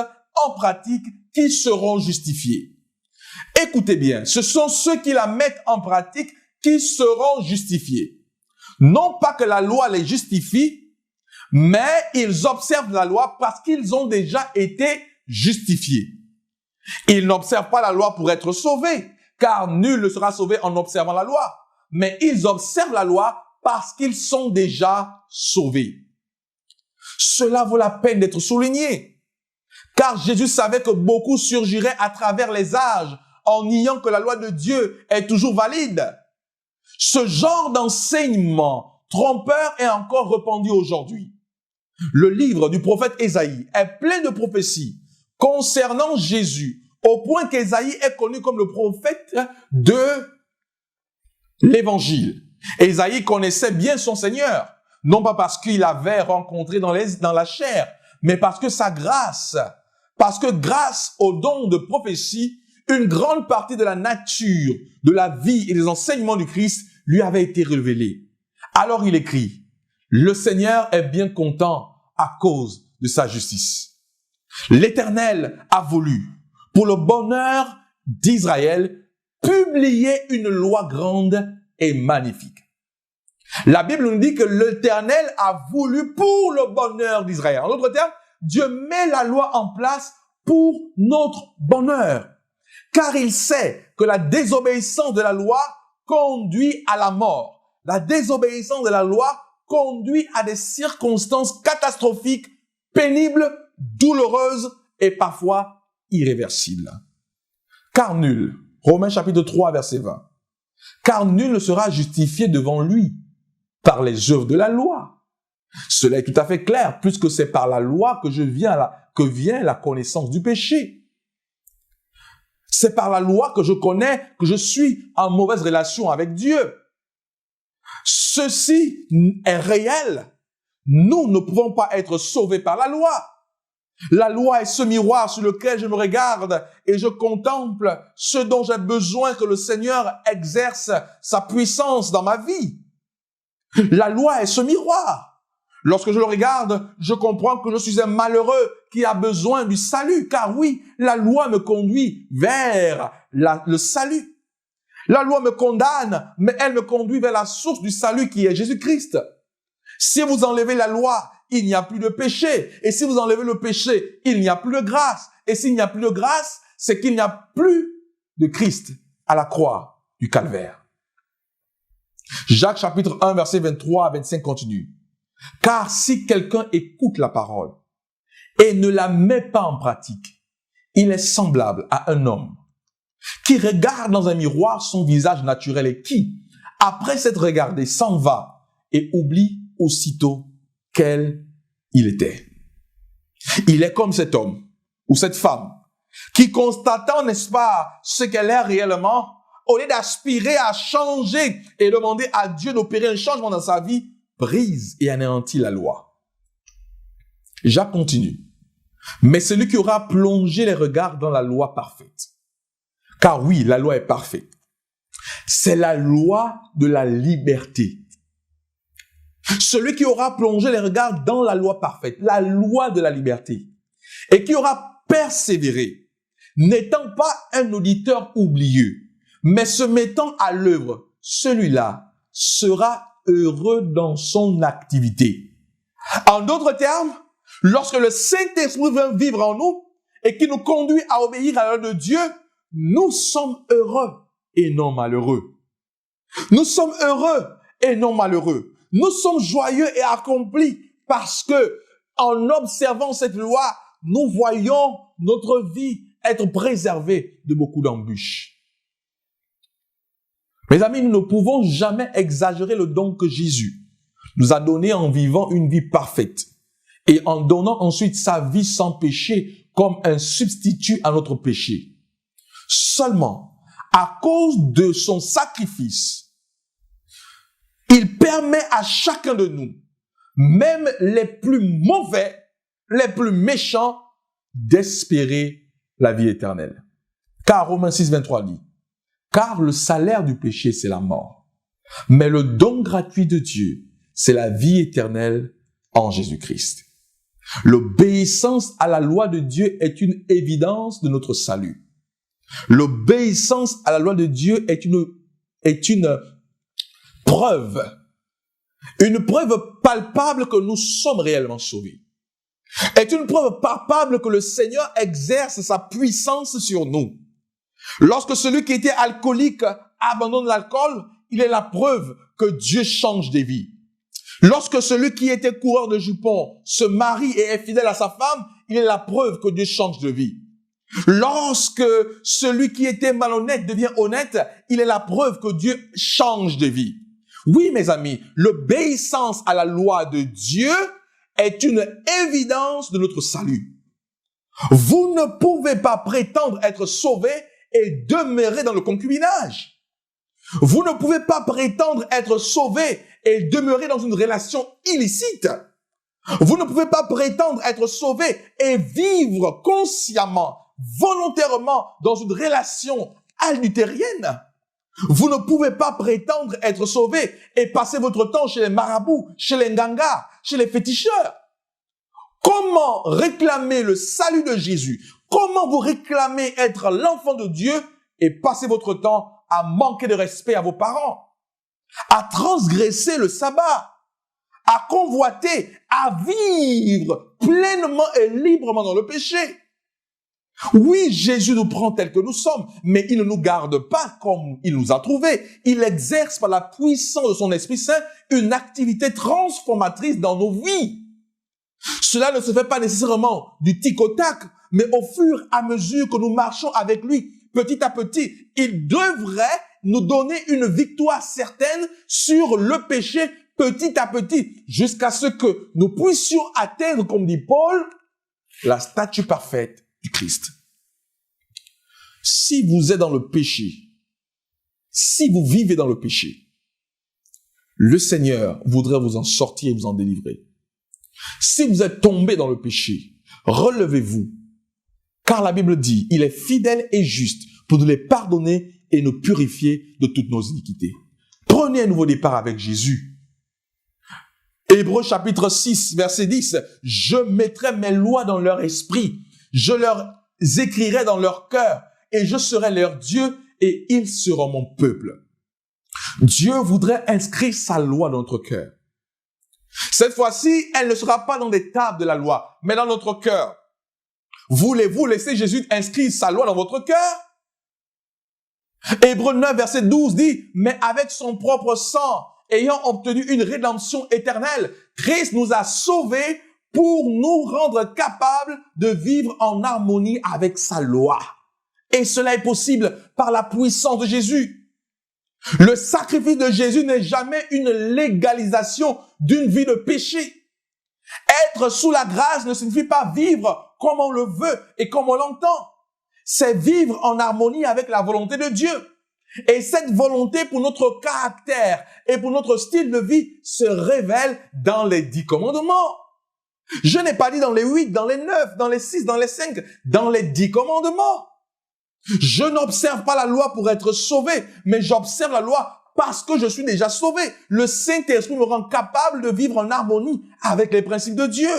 en pratique qui seront justifiés. Écoutez bien, ce sont ceux qui la mettent en pratique qui seront justifiés. Non pas que la loi les justifie, mais ils observent la loi parce qu'ils ont déjà été justifiés. Ils n'observent pas la loi pour être sauvés, car nul ne sera sauvé en observant la loi. Mais ils observent la loi parce qu'ils sont déjà sauvés. Cela vaut la peine d'être souligné, car Jésus savait que beaucoup surgiraient à travers les âges en niant que la loi de Dieu est toujours valide. Ce genre d'enseignement trompeur est encore répandu aujourd'hui. Le livre du prophète Ésaïe est plein de prophéties concernant Jésus, au point qu'Ésaïe est connu comme le prophète de l'Évangile. Ésaïe connaissait bien son Seigneur, non pas parce qu'il l'avait rencontré dans la chair, mais parce que grâce au don de prophétie, une grande partie de la nature, de la vie et des enseignements du Christ lui avait été révélée. Alors il écrit, « Le Seigneur est bien content à cause de sa justice. L'Éternel a voulu, pour le bonheur d'Israël, publier une loi grande et magnifique. » La Bible nous dit que l'Éternel a voulu pour le bonheur d'Israël. En d'autres termes, Dieu met la loi en place pour notre bonheur. Car il sait que la désobéissance de la loi conduit à la mort. La désobéissance de la loi conduit à des circonstances catastrophiques, pénible, douloureuse et parfois irréversible. Car nul, Romains chapitre 3, verset 20, car nul ne sera justifié devant lui par les œuvres de la loi. Cela est tout à fait clair, puisque c'est par la loi que vient la connaissance du péché. C'est par la loi que je connais que je suis en mauvaise relation avec Dieu. Ceci est réel. Nous ne pouvons pas être sauvés par la loi. La loi est ce miroir sur lequel je me regarde et je contemple ce dont j'ai besoin que le Seigneur exerce sa puissance dans ma vie. La loi est ce miroir. Lorsque je le regarde, je comprends que je suis un malheureux qui a besoin du salut, car oui, la loi me conduit vers le salut. La loi me condamne, mais elle me conduit vers la source du salut qui est Jésus-Christ. Si vous enlevez la loi, il n'y a plus de péché. Et si vous enlevez le péché, il n'y a plus de grâce. Et s'il n'y a plus de grâce, c'est qu'il n'y a plus de Christ à la croix du calvaire. Jacques chapitre 1, verset 23 à 25 continue. Car si quelqu'un écoute la parole et ne la met pas en pratique, il est semblable à un homme qui regarde dans un miroir son visage naturel et qui, après s'être regardé, s'en va et oublie aussitôt quel il était. Il est comme cet homme ou cette femme qui, constatant, n'est-ce pas, ce qu'elle est réellement, au lieu d'aspirer à changer et demander à Dieu d'opérer un changement dans sa vie, brise et anéantit la loi. Jacques continue. Mais celui qui aura plongé les regards dans la loi parfaite, car oui, la loi est parfaite, c'est la loi de la liberté. Celui qui aura plongé les regards dans la loi parfaite, la loi de la liberté, et qui aura persévéré, n'étant pas un auditeur oublieux, mais se mettant à l'œuvre, celui-là sera heureux dans son activité. En d'autres termes, lorsque le Saint-Esprit vient vivre en nous et qui nous conduit à obéir à la loi de Dieu, nous sommes heureux et non malheureux. Nous sommes heureux et non malheureux. Nous sommes joyeux et accomplis parce que, en observant cette loi, nous voyons notre vie être préservée de beaucoup d'embûches. Mes amis, nous ne pouvons jamais exagérer le don que Jésus nous a donné en vivant une vie parfaite et en donnant ensuite sa vie sans péché comme un substitut à notre péché. Seulement, à cause de son sacrifice, il permet à chacun de nous, même les plus mauvais, les plus méchants, d'espérer la vie éternelle. Car Romains 6, 23 dit, « Car le salaire du péché, c'est la mort. Mais le don gratuit de Dieu, c'est la vie éternelle en Jésus-Christ. » L'obéissance à la loi de Dieu est une évidence de notre salut. L'obéissance à la loi de Dieu est une preuve palpable que nous sommes réellement sauvés. Est une preuve palpable que le Seigneur exerce sa puissance sur nous. Lorsque celui qui était alcoolique abandonne l'alcool, il est la preuve que Dieu change des vies. Lorsque celui qui était coureur de jupons se marie et est fidèle à sa femme, il est la preuve que Dieu change de vie. Lorsque celui qui était malhonnête devient honnête, il est la preuve que Dieu change de vie. Oui, mes amis, l'obéissance à la loi de Dieu est une évidence de notre salut. Vous ne pouvez pas prétendre être sauvé et demeurer dans le concubinage. Vous ne pouvez pas prétendre être sauvé et demeurer dans une relation illicite. Vous ne pouvez pas prétendre être sauvé et vivre consciemment, volontairement dans une relation adultérienne. Vous ne pouvez pas prétendre être sauvé et passer votre temps chez les marabouts, chez les ngangas, chez les féticheurs. Comment réclamer le salut de Jésus? Comment vous réclamez être l'enfant de Dieu et passer votre temps à manquer de respect à vos parents, à transgresser le sabbat, à convoiter, à vivre pleinement et librement dans le péché? Oui, Jésus nous prend tels que nous sommes, mais il ne nous garde pas comme il nous a trouvés. Il exerce par la puissance de son Esprit Saint une activité transformatrice dans nos vies. Cela ne se fait pas nécessairement du tic au tac, mais au fur et à mesure que nous marchons avec lui, petit à petit, il devrait nous donner une victoire certaine sur le péché petit à petit, jusqu'à ce que nous puissions atteindre, comme dit Paul, la statue parfaite du Christ. Si vous êtes dans le péché, si vous vivez dans le péché, le Seigneur voudrait vous en sortir et vous en délivrer. Si vous êtes tombé dans le péché, relevez-vous, car la Bible dit, il est fidèle et juste pour nous les pardonner et nous purifier de toutes nos iniquités. Prenez un nouveau départ avec Jésus. Hébreux chapitre 6, verset 10, « Je mettrai mes lois dans leur esprit, je leur écrirai dans leur cœur, et je serai leur Dieu, et ils seront mon peuple. » Dieu voudrait inscrire sa loi dans notre cœur. Cette fois-ci, elle ne sera pas dans les tables de la loi, mais dans notre cœur. Voulez-vous laisser Jésus inscrire sa loi dans votre cœur? Hébreux 9, verset 12 dit, « Mais avec son propre sang, ayant obtenu une rédemption éternelle, Christ nous a sauvés pour nous rendre capables de vivre en harmonie avec sa loi. » Et cela est possible par la puissance de Jésus. Le sacrifice de Jésus n'est jamais une légalisation d'une vie de péché. Être sous la grâce ne signifie pas vivre comme on le veut et comme on l'entend. C'est vivre en harmonie avec la volonté de Dieu. Et cette volonté pour notre caractère et pour notre style de vie se révèle dans les 10 commandements. Je n'ai pas dit dans les 8, dans les 9, dans les 6, dans les 5, dans les 10 commandements. Je n'observe pas la loi pour être sauvé, mais j'observe la loi parce que je suis déjà sauvé. Le Saint-Esprit me rend capable de vivre en harmonie avec les principes de Dieu.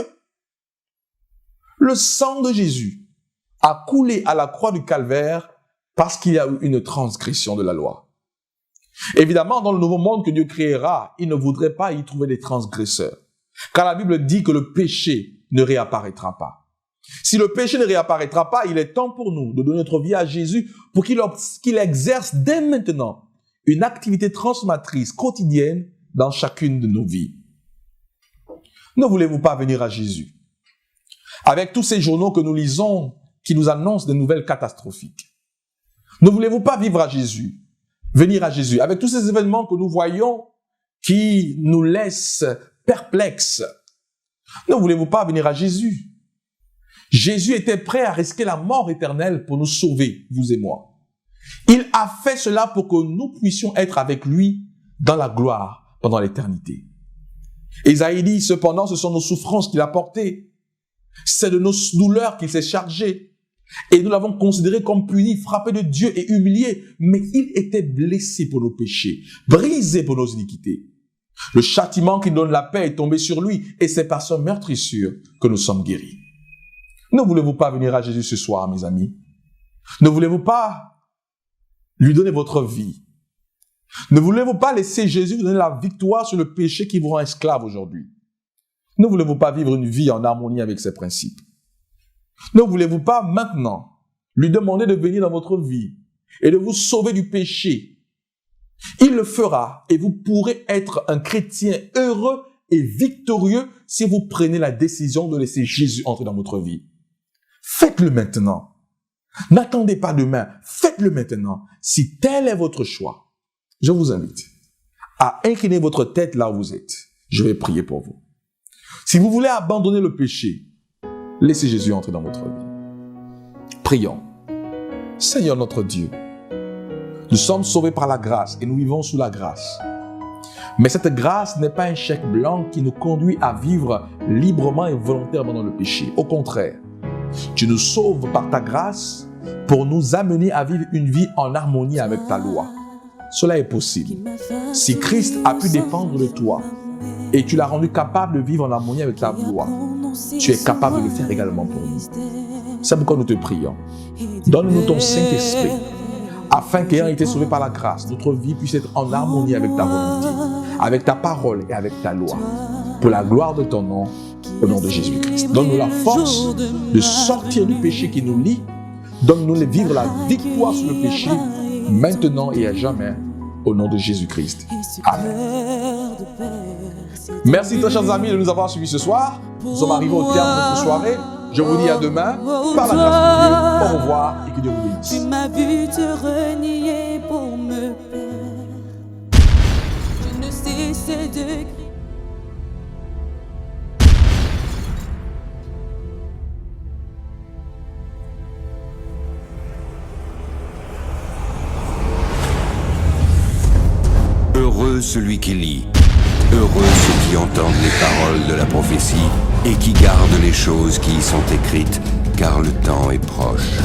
Le sang de Jésus a coulé à la croix du Calvaire parce qu'il y a eu une transgression de la loi. Évidemment, dans le nouveau monde que Dieu créera, il ne voudrait pas y trouver des transgresseurs. Car la Bible dit que le péché ne réapparaîtra pas. Si le péché ne réapparaîtra pas, il est temps pour nous de donner notre vie à Jésus pour qu'il exerce dès maintenant une activité transformatrice quotidienne dans chacune de nos vies. Ne voulez-vous pas venir à Jésus? Avec tous ces journaux que nous lisons qui nous annoncent des nouvelles catastrophiques. Ne voulez-vous pas vivre à Jésus? Venir à Jésus? Avec tous ces événements que nous voyons qui nous laissent perplexes. Ne voulez-vous pas venir à Jésus? Jésus était prêt à risquer la mort éternelle pour nous sauver, vous et moi. Il a fait cela pour que nous puissions être avec lui dans la gloire pendant l'éternité. Isaïe dit, cependant, ce sont nos souffrances qu'il a portées. C'est de nos douleurs qu'il s'est chargé. Et nous l'avons considéré comme puni, frappé de Dieu et humilié. Mais il était blessé pour nos péchés, brisé pour nos iniquités. Le châtiment qui donne la paix est tombé sur lui, et c'est par son meurtrissure que nous sommes guéris. Ne voulez-vous pas venir à Jésus ce soir, mes amis? Ne voulez-vous pas lui donner votre vie? Ne voulez-vous pas laisser Jésus vous donner la victoire sur le péché qui vous rend esclave aujourd'hui? Ne voulez-vous pas vivre une vie en harmonie avec ses principes? Ne voulez-vous pas maintenant lui demander de venir dans votre vie et de vous sauver du péché? Il le fera et vous pourrez être un chrétien heureux et victorieux si vous prenez la décision de laisser Jésus entrer dans votre vie. Faites-le maintenant. N'attendez pas demain. Faites-le maintenant. Si tel est votre choix, je vous invite à incliner votre tête là où vous êtes. Je vais prier pour vous. Si vous voulez abandonner le péché, laissez Jésus entrer dans votre vie. Prions. Seigneur notre Dieu, nous sommes sauvés par la grâce et nous vivons sous la grâce. Mais cette grâce n'est pas un chèque blanc qui nous conduit à vivre librement et volontairement dans le péché. Au contraire, tu nous sauves par ta grâce pour nous amener à vivre une vie en harmonie avec ta loi. Cela est possible. Si Christ a pu dépendre de toi et tu l'as rendu capable de vivre en harmonie avec ta loi, tu es capable de le faire également pour nous. C'est pourquoi nous te prions. Donne-nous ton Saint-Esprit afin qu'ayant été sauvés par la grâce, notre vie puisse être en harmonie avec ta volonté, avec ta parole et avec ta loi. Pour la gloire de ton nom, au nom de Jésus-Christ. Donne-nous la force de sortir du péché qui nous lie. Donne-nous de vivre la victoire sur le péché, maintenant et à jamais, au nom de Jésus-Christ. Amen. Merci très chers amis de nous avoir suivis ce soir. Nous sommes arrivés au terme de notre soirée. Je vous dis à demain. Par la grâce de Dieu. Au revoir et que Dieu vous bénisse. Tu m'as vu te renier pour me plaire. Je ne cessais de Heureux celui qui lit, heureux ceux qui entendent les paroles de la prophétie et qui gardent les choses qui y sont écrites, car le temps est proche.